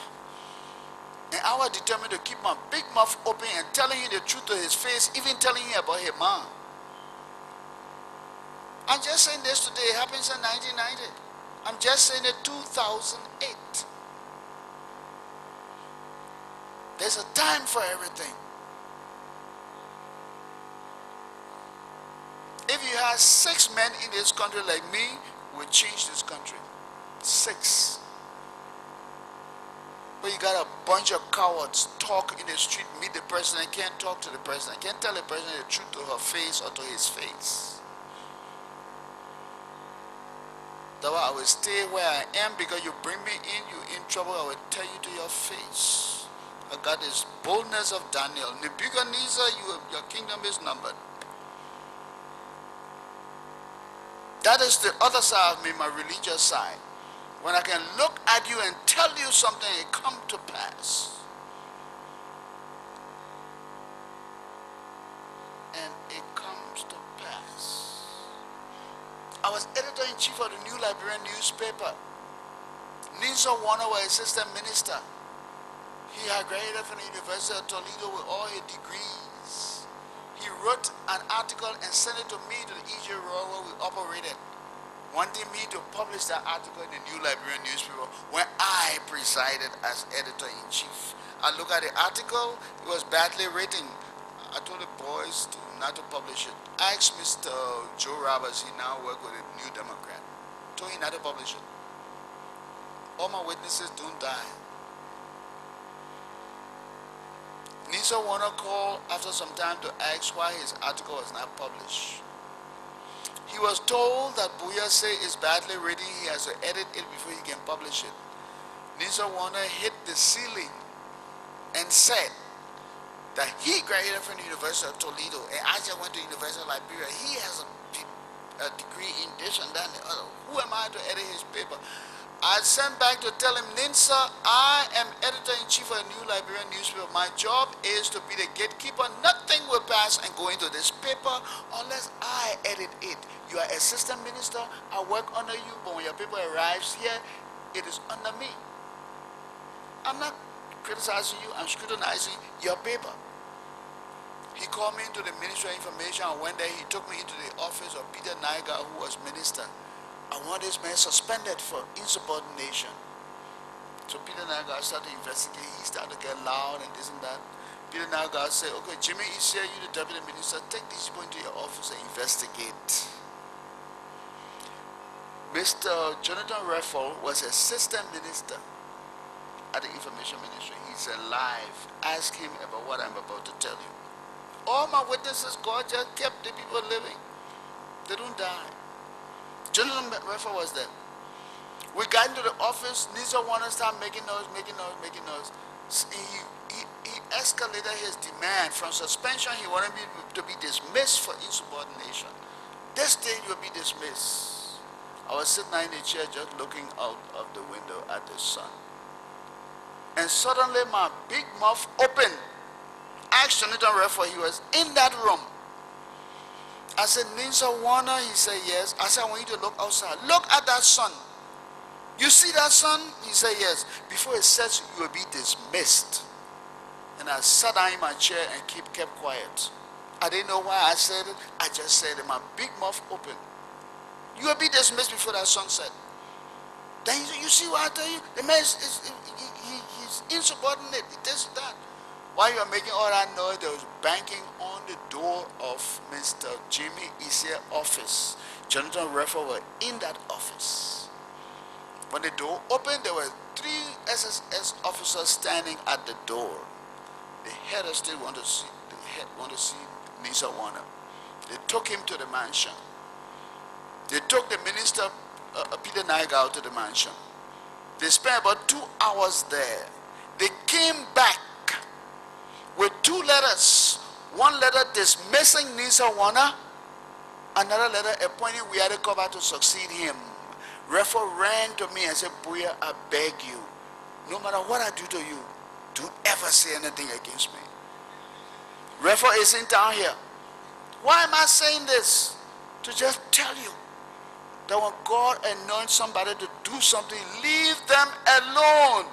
And I was determined to keep my big mouth open and telling him the truth to his face, even telling him about his mom. I'm just saying this today, it happens in 1990. I'm just saying it 2008. There's a time for everything. If you had 6 men in this country like me, we'll change this country. 6. But you got a bunch of cowards talk in the street, meet the president, can't talk to the president, can't tell the president the truth to her face or to his face. That's why I will stay where I am, because you bring me in, you're in trouble, I will tell you to your face. I got this boldness of Daniel. Nebuchadnezzar, your kingdom is numbered. That is the other side of me, my religious side. When I can look at you and tell you something, it come to pass. And it comes to pass. I was editor-in-chief of the New Liberian newspaper. Ninsa Warner was assistant minister. He had graduated from the University of Toledo with all his degrees. He wrote an article and sent it to me to the EJ Royal where we operated, wanting me to publish that article in the New Liberian newspaper when I presided as editor-in-chief. I look at the article, it was badly written. I told the boys not to publish it. I asked Mr. Joe Roberts, he now works with the New Democrat. Told him not to publish it. All my witnesses don't die. Nisa Warner called after some time to ask why his article was not published. He was told that Bowier said it's badly written, he has to edit it before he can publish it. Nisa Warner hit the ceiling and said that he graduated from the University of Toledo and I just went to the University of Liberia. He has a degree in this and that and the other. Who am I to edit his paper? I sent back to tell him, Ninsa, I am editor-in-chief of the New Liberian newspaper. My job is to be the gatekeeper. Nothing will pass and go into this paper unless I edit it. You are assistant minister, I work under you, but when your paper arrives here, it is under me. I'm not criticizing you, I'm scrutinizing your paper. He called me into the Ministry of Information. I went there, he took me into the office of Peter Naiga, who was minister. I want this man suspended for insubordination. So Peter Naiga started to investigate. He started to get loud and this and that. Peter Nagar said, okay, Jimmy is here, you the deputy minister, take these people into your office and investigate. Mr. Jonathan Raffle was assistant minister at the information ministry. He's alive. Ask him about what I'm about to tell you. All my witnesses, God just kept the people living. They don't die. Jonathan Raffle was there. We got into the office. Nisa wanted to start making noise. He escalated his demand from suspension. He wanted me to be dismissed for insubordination. This day you will be dismissed. I was sitting in the chair just looking out of the window at the sun. And suddenly my big mouth opened. Asked Jonathan Redford, he was in that room. I said, Nisa Warner? He said, yes. I said, I want you to look outside. Look at that sun. You see that sun? He said, yes. Before it sets, you will be dismissed. And I sat down in my chair and kept quiet. I didn't know why I said it. I just said it. My big mouth opened. You will be dismissed before that sunset. Then he said, you see what I tell you? The man he's insubordinate. He does that. While you are making all that noise, there was banging on the door of Mr. Jimmy Isia's office. Jonathan Redford were in that office. When the door opened, there were 3 SSS officers standing at the door. The head of state wanted to see Nisa Warner. They took him to the mansion. They took the minister, Peter Naigal, to the mansion. They spent about 2 hours there. They came back with 2 letters. One letter dismissing Nisa Warner, another letter appointing Wiade Koba to succeed him. Refer ran to me and said, Bowier, I beg you, no matter what I do to you, don't ever say anything against me. Refer is in town here. Why am I saying this? To just tell you that when God anoints somebody to do something, leave them alone.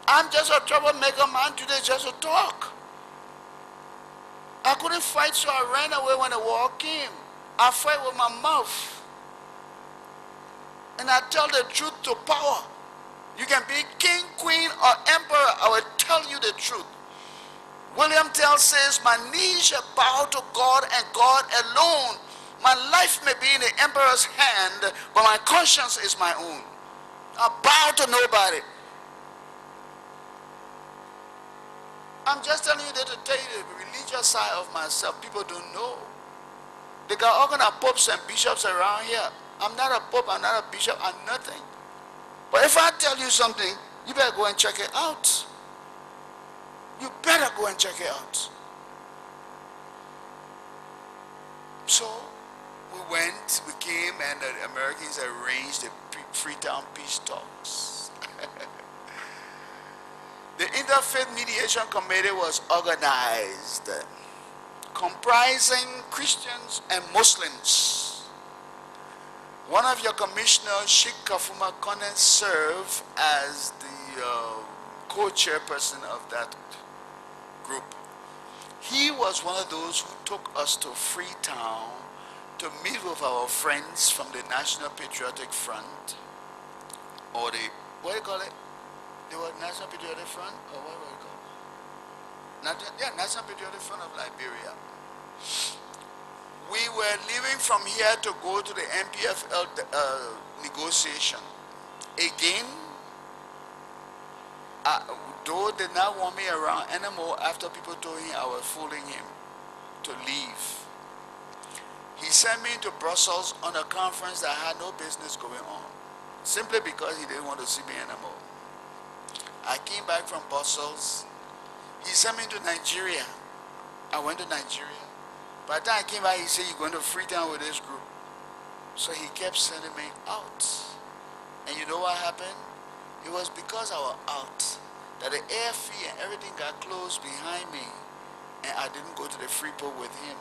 I'm just a troublemaker man today just to talk. I couldn't fight, so I ran away when the war came. I fight with my mouth. And I tell the truth to power. You can be king, queen, or emperor. I will tell you the truth. William Tell says, my knees shall bow to God and God alone. My life may be in the emperor's hand, but my conscience is my own. I bow to nobody. I'm just telling you that to tell you the religious side of myself. People don't know. They got all kind of popes and bishops around here. I'm not a pope, I'm not a bishop, I'm nothing. But if I tell you something, you better go and check it out. You better go and check it out. So we went, we came, and the Americans arranged the Freetown Peace Talks. The Interfaith Mediation Committee was organized, comprising Christians and Muslims. One of your commissioners, Sheikh Kafuma Kone, served as the co-chairperson of that group. He was one of those who took us to Freetown to meet with our friends from the National Patriotic Front, or the, what do you call it? They were National Patriotic Front, or what were it called? National Patriotic Front of Liberia. We were leaving from here to go to the MPFL negotiation. Again, though they did not want me around anymore after people told him I was fooling him to leave. He sent me to Brussels on a conference that had no business going on, simply because he didn't want to see me anymore. I came back from Brussels. He sent me to Nigeria. I went to Nigeria. By the time I came back, he said, you're going to Freetown with this group. So he kept sending me out. And you know what happened? It was because I was out that the airfield and everything got closed behind me, and I didn't go to the free port with him.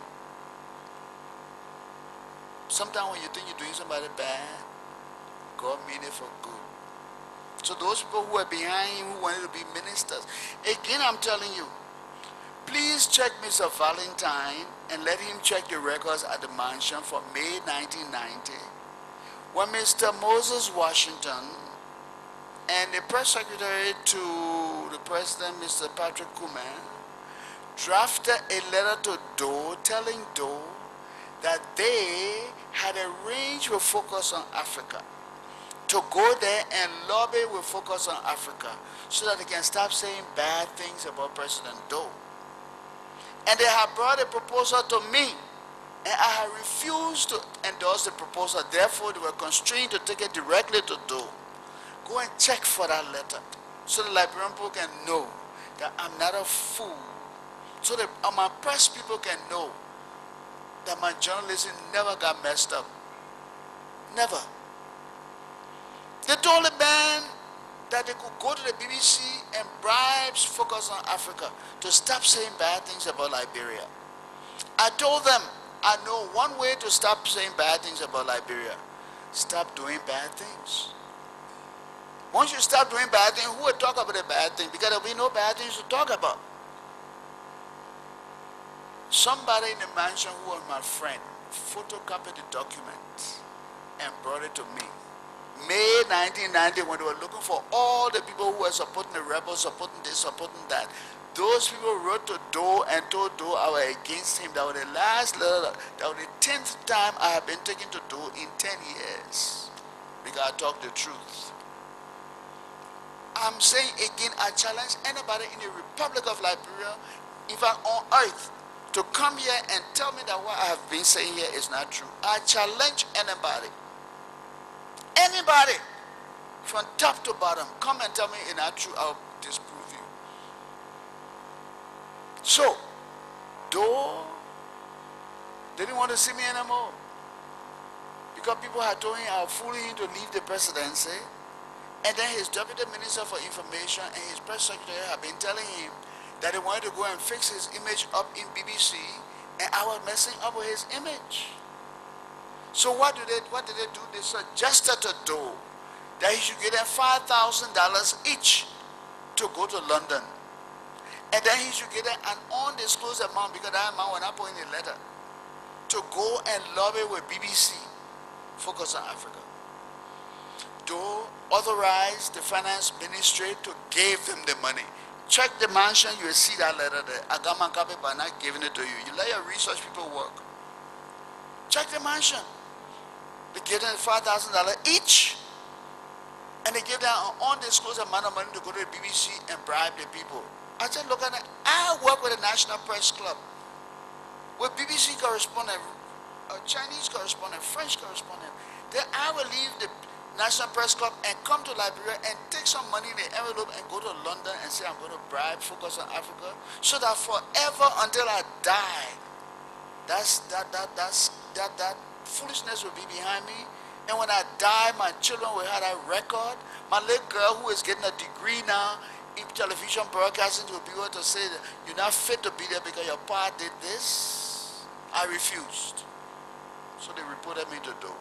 Sometimes when you think you're doing somebody bad, God mean it for good. So those people who were behind him, who wanted to be ministers, again I'm telling you, please check Mr. Valentine and let him check the records at the mansion for May 1990, when Mr. Moses Washington And the press secretary to the president, Mr. Patrick Kuman, drafted a letter to Doe telling Doe that they had arranged with Focus on Africa to go there and lobby with Focus on Africa so that they can stop saying bad things about President Doe. And they had brought a proposal to me, and I had refused to endorse the proposal. Therefore, they were constrained to take it directly to Doe. Go and check for that letter so the Liberian people can know that I'm not a fool. So that my press people can know that my journalism never got messed up. Never. They told the man that they could go to the BBC and bribe Focus on Africa to stop saying bad things about Liberia. I told them, I know one way to stop saying bad things about Liberia. Stop doing bad things. Once you stop doing bad things, who will talk about the bad thing? Because there will be no bad things to talk about. Somebody in the mansion who was my friend photocopied the document and brought it to me. May 1990, when they were looking for all the people who were supporting the rebels, supporting this, supporting that, those people wrote to Doe and told Doe I was against him. That was the last letter, that was the 10th time I have been taken to Doe in 10 years. Because I talk the truth. I'm saying again, I challenge anybody in the Republic of Liberia, in fact on earth, to come here and tell me that what I have been saying here is not true. I challenge anybody. Anybody, from top to bottom, come and tell me it's not true, I'll disprove you. So, though they didn't want to see me anymore, because people had told him I was fooling him to leave the presidency, and then his deputy minister for information and his press secretary had been telling him that they wanted to go and fix his image up in BBC, and I was messing up with his image. So what did they do? They suggested to Doe that he should get them $5,000 each to go to London. And then he should get them an undisclosed amount, because that amount was not put in the letter, to go and lobby with BBC, Focus on Africa. Doe authorized the finance ministry to give them the money. Check the mansion, you will see that letter there. I got my copy but not giving it to you. You let your research people work. Check the mansion. They gave them $5,000 each, and they gave them an undisclosed amount of money to go to the BBC and bribe the people. I said, look at that. I work with the National Press Club, with BBC correspondent, a Chinese correspondent, French correspondent. Then I will leave the National Press Club and come to Liberia and take some money in the envelope and go to London and say I'm going to bribe Focus on Africa, so that forever until I die, that foolishness will be behind me. And when I die, my children will have that record. My little girl who is getting a degree now in television broadcasting will be able to say that you're not fit to be there because your pa did this. I refused. So they reported me to Doe,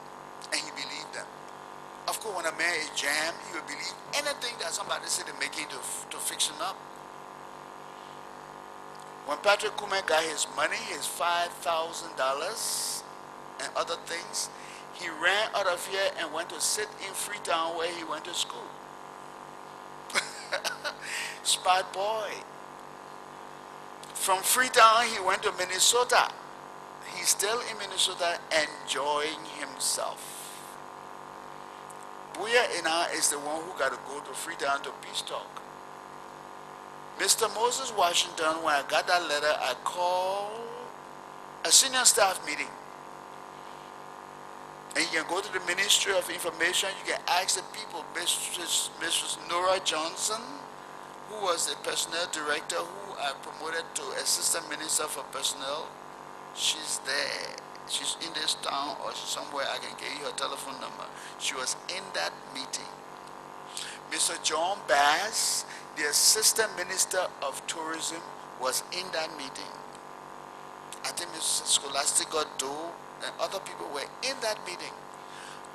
and he believed them. Of course, when a man is jammed, he will believe anything that somebody said to make him to fix him up. When Patrick Kuman got his money, his $5,000 and other things, he ran out of here and went to sit in Freetown where he went to school. Smart boy. From Freetown, he went to Minnesota. He's still in Minnesota enjoying himself. Bowier is the one who got to go to Freetown to peace talk. Mr. Moses Washington, when I got that letter, I called a senior staff meeting. And you can go to the Ministry of Information, you can ask the people, Mrs. Nora Johnson, who was the personnel director, who I promoted to Assistant Minister for Personnel. She's there. She's in this town or she's somewhere. I can give you her telephone number. She was in that meeting. Mr. John Bass, the Assistant Minister of Tourism, was in that meeting. I think Mrs. Scholastica Doe and other people were in that meeting.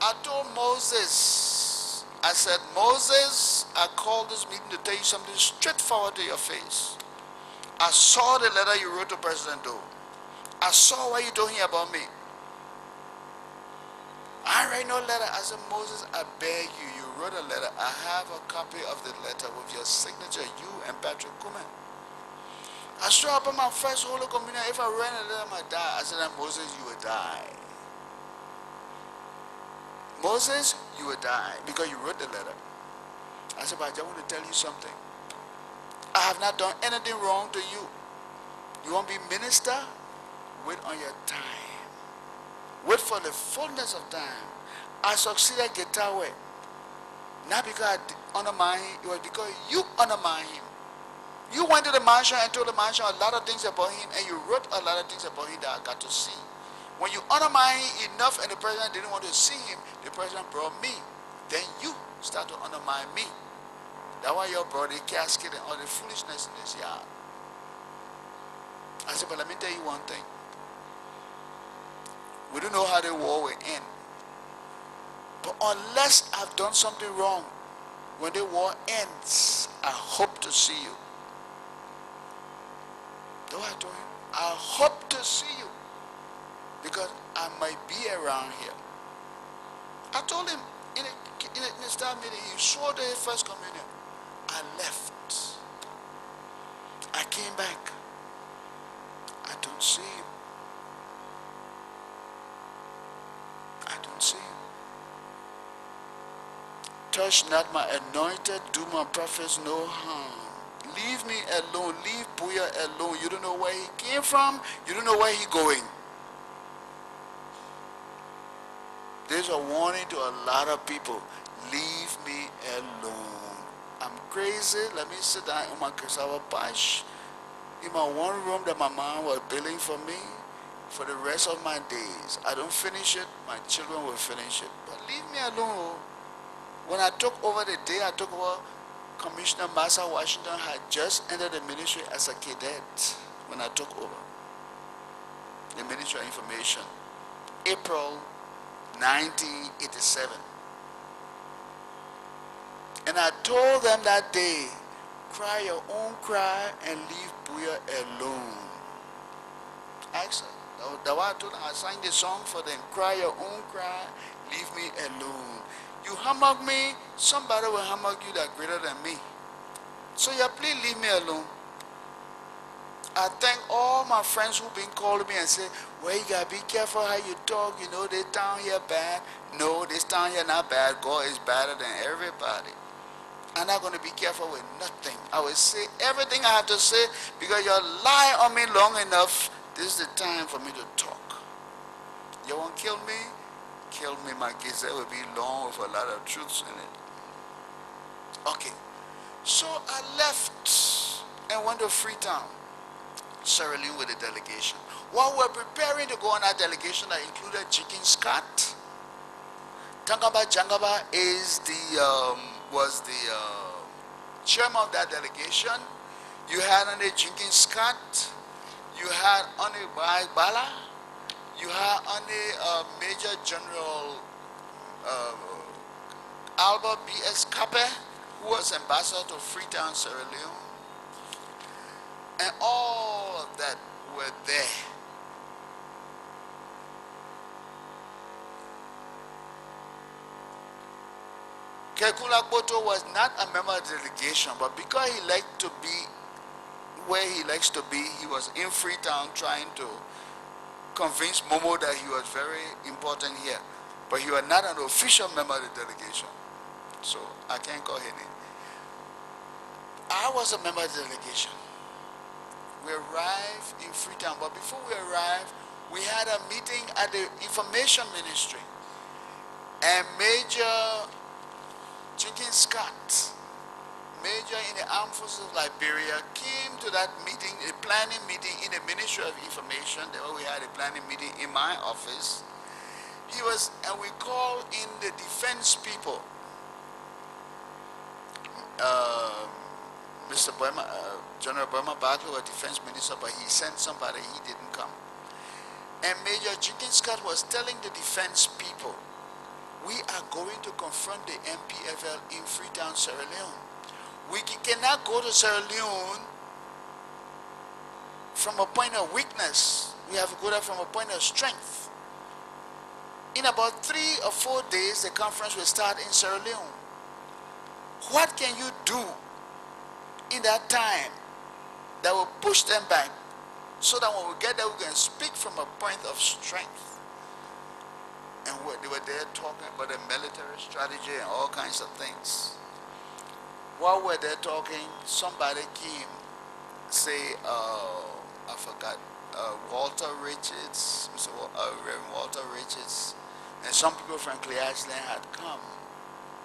I told Moses, I said, Moses, I called this meeting to tell you something straightforward to your face. I saw the letter you wrote to President Doe. I saw what you told him about me. I write no letter. I said, Moses, I beg you, you wrote a letter. I have a copy of the letter with your signature, you and Patrick Kuman. I show up on my first Holy Communion. If I ran a letter, I might die. I said, Moses, you would die. Moses, you would die because you wrote the letter. I said, but I just want to tell you something. I have not done anything wrong to you. You want to be minister? Wait on your time. Wait for the fullness of time. I succeeded guitar way. Not because I undermined him, it was because you undermined him. You went to the mansion and told the mansion a lot of things about him, and you wrote a lot of things about him that I got to see. When you undermine him enough and the president didn't want to see him, the president brought me. Then you start to undermine me. That's why you brought the casket and all the foolishness in this yard. I said, but let me tell you one thing. We don't know how the war will end. But unless I've done something wrong, when the war ends, I hope to see you. That's what I told him. I hope to see you. Because I might be around here. I told him in a staff meeting, he swore to his first communion. I left. I came back. I don't see him. I don't see him. Touch not my anointed, do my prophets no harm. Leave me alone, leave Bowier alone. You don't know where he came from, you don't know where he's going. There's a warning to a lot of people. Leave me alone. I'm crazy. Let me sit down in my cassava patch in my one room that my mom was building for me for the rest of my days. I don't finish it, my children will finish it. But leave me alone. When I took over the day I took over, Commissioner Massa Washington had just entered the ministry as a cadet when I took over the Ministry of Information. April 1987. And I told them that day, cry your own cry and leave Bowier alone. Actually, that's why I told them, I sang the song for them, cry your own cry, leave me alone. You hammer me, somebody will hammer you that greater than me. So yeah, please leave me alone. I thank all my friends who've been calling me and say, well, you gotta be careful how you talk, you know, this town here bad. No, this town here not bad. God is better than everybody. I'm not gonna be careful with nothing. I will say everything I have to say because you lie on me long enough. This is the time for me to talk. You won't kill me? Kill me, my kids. That will be long with a lot of truths in it. Okay. So I left and went to Freetown, Sierra Leone with a delegation. While we're preparing to go on our delegation that included Jikin Scott, Tangaba Jangaba was the chairman of that delegation. You had on the Jikin Scott, you had on the Bala, you had on the Major General Albert B.S. Kape, who was ambassador to Freetown, Sierra Leone. And all of that were there. Kekula Boto was not a member of the delegation, but because he liked to be where he likes to be, he was in Freetown trying to convince Momo that he was very important here. But he was not an official member of the delegation. So I can't call him in. I was a member of the delegation. We arrived in Freetown, but before we arrived, we had a meeting at the Information Ministry. And Major Jenkins Scott, Major in the Armed Forces of Liberia, came to that meeting, a planning meeting in the Ministry of Information. There we had a planning meeting in my office. He was, and we called in the defense people. Mr. Burma, General Burma Barkley was defense minister, but he sent somebody, he didn't come. And Major Jenkins Scott was telling the defense people, we are going to confront the MPFL in Freetown, Sierra Leone. We cannot go to Sierra Leone from a point of weakness. We have to go there from a point of strength. In about 3 or 4 days, the conference will start in Sierra Leone. What can you do in that time that will push them back so that when we get there, we can speak from a point of strength? And they were there talking about the military strategy and all kinds of things. While we're there talking, somebody came, say, I forgot, Walter Richards, Reverend Walter Richards, and some people from Clay Ashland had come,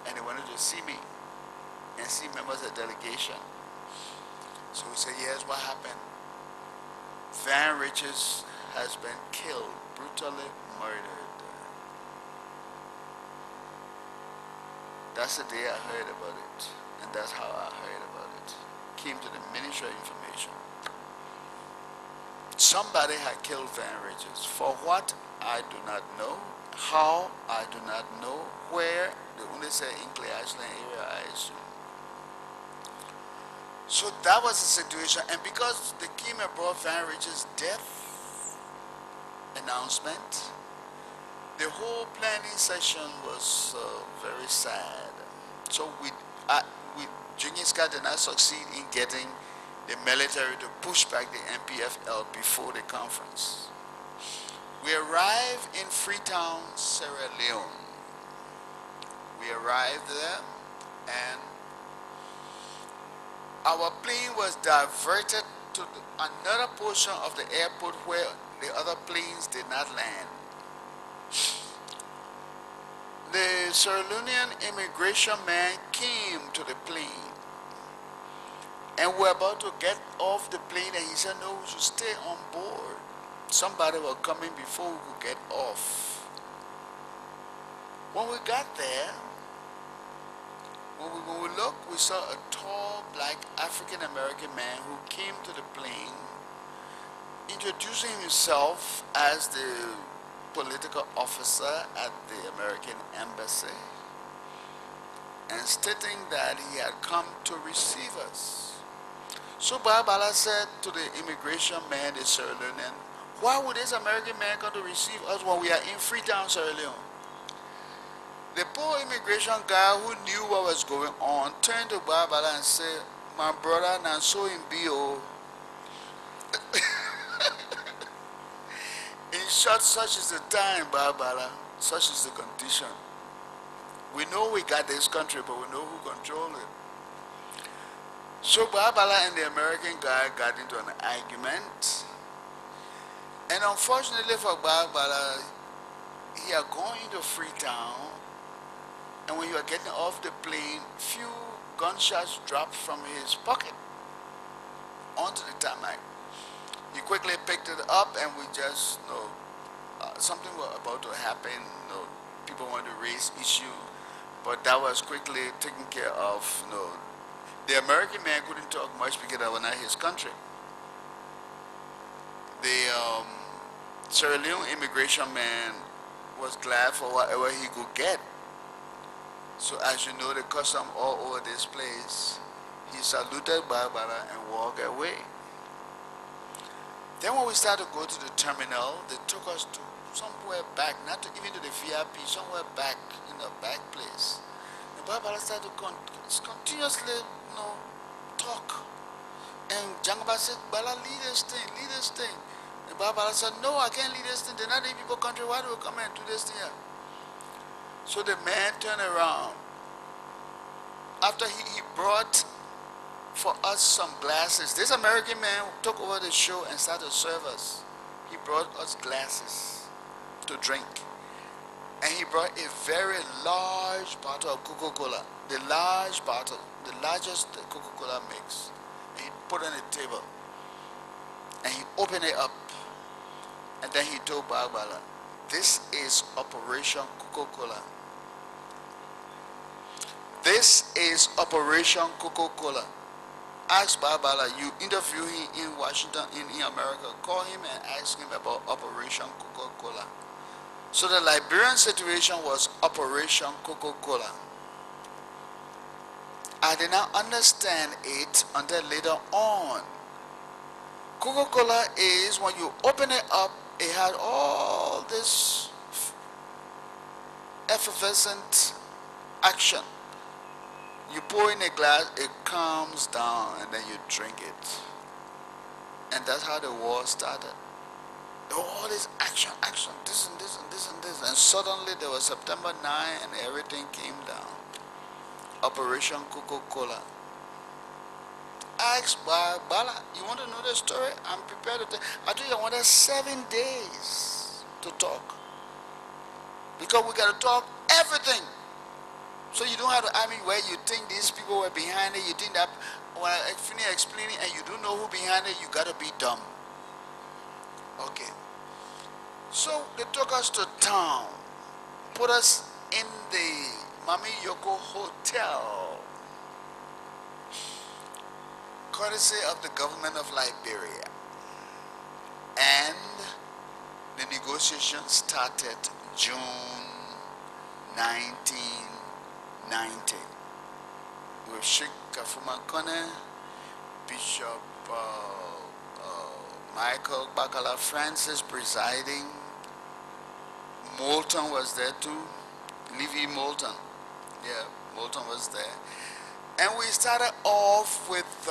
and they wanted to see me and see members of the delegation. So we said, yes, what happened? Van Richards has been killed, brutally murdered. That's the day I heard about it, and that's how I heard about it. Came to the Ministry of Information. Somebody had killed Van Richards. For what? I do not know. How? I do not know. Where? They only say in Clay Ashland area, I assume. So that was the situation, and because they came and brought Van Richards' death announcement, the whole planning session was very sad. So Jingiska did not succeed in getting the military to push back the MPFL before the conference. We arrived in Freetown, Sierra Leone. We arrived there, and our plane was diverted to another portion of the airport where the other planes did not land. The Sierra Leonean immigration man came to the plane, and we were about to get off the plane, and he said, no, we should stay on board. Somebody was coming before we could get off. When we got there, when we looked, we saw a tall, black, African-American man who came to the plane, introducing himself as the political officer at the American embassy, and stating that he had come to receive us. So Barbara said to the immigration man, the Sierra Leonean, why would this American man come to receive us when we are in Freetown, Sierra Leone? The poor immigration guy who knew what was going on turned to Barbara and said, my brother, now so in B.O. In short, such is the time, Barbara, such is the condition. We know we got this country, but we know who controls it. So Barbara and the American guy got into an argument. And unfortunately for Barbara, he had gone into Freetown, and when you are getting off the plane, few gunshots dropped from his pocket onto the tarmac. He quickly picked it up, and we just, something was about to happen. People wanted to raise issue, but that was quickly taken care of. The American man couldn't talk much because that was not his country. The Sierra Leone immigration man was glad for whatever he could get. So as you know, the custom all over this place, he saluted Barbara and walked away. Then when we started to go to the terminal, they took us to somewhere back, not to, even to the VIP, somewhere back in the back place. And Barbara started to continuously, talk. And Jangaba said, Bala, lead this thing. And Barbara said, no, I can't lead this thing. They're not the people country. Why do we come and do this thing here? So the man turned around. After he brought for us some glasses. This American man took over the show and started to serve us. He brought us glasses to drink. And he brought a very large bottle of Coca-Cola. The large bottle, the largest Coca-Cola makes. And he put it on the table. And he opened it up. And then he told Barbara, this is Operation Coca-Cola. This is Operation Coca-Cola. Ask Barbara, you interview him in Washington, in America, call him and ask him about Operation Coca-Cola. So the Liberian situation was Operation Coca-Cola. I did not understand it until later on. Coca-Cola is, when you open it up, it had all this effervescent action. You pour in a glass, it calms down, and then you drink it. And that's how the war started. All this action, action, this and this and this and this. And suddenly there was September 9 and everything came down. Operation Coca-Cola. Ask Bala, you want to know the story? I'm prepared to tell. I told you I wanted 7 days to talk. Because we got to talk everything. So you don't have to, where you think these people were behind it, you think that when I finish explaining and you don't know who behind it, you got to be dumb. Okay. So they took us to town, put us in the Mami Yoko Hotel, courtesy of the government of Liberia. And the negotiations started June 1990 with Sheikh Kafuma Kone, Bishop Michael Bakala Francis presiding. Moulton was there too. Levy Moulton. Yeah, Moulton was there. And we started off with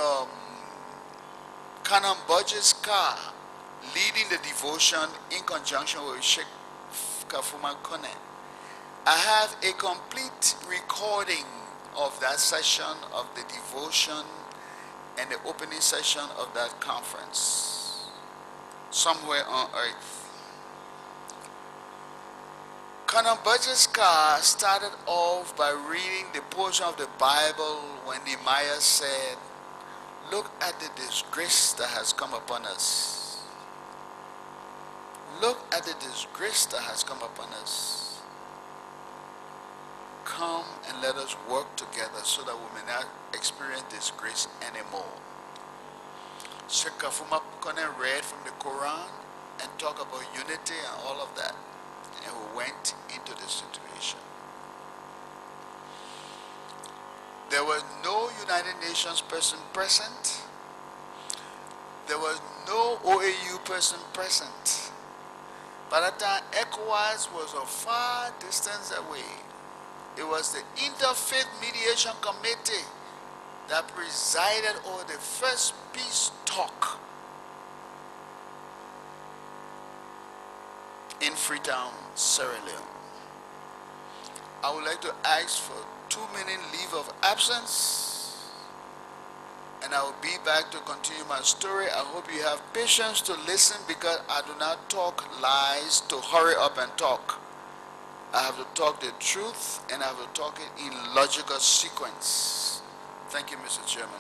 Canon Budget's car leading the devotion in conjunction with Sheikh Kafuma Kone. I have a complete recording of that session of the devotion and the opening session of that conference somewhere on earth. Canon Budget's car started off by reading the portion of the Bible when Nehemiah said, "Look at the disgrace that has come upon us. Look at the disgrace that has come upon us. Come and let us work together so that we may not experience disgrace anymore." Sheikh Kafuma Kone read from the Quran and talked about unity and all of that. And we went into the situation. There was no United Nations person present. There was no OAU person present. By that time, ECOWAS was a far distance away. It was the Interfaith Mediation Committee that presided over the first peace talk in Freetown, Sierra Leone. I would like to ask for 2-minute leave of absence, and I will be back to continue my story. I hope you have patience to listen because I do not talk lies to hurry up and talk. I have to talk the truth and I have to talk it in logical sequence. Thank you, Mr. Chairman.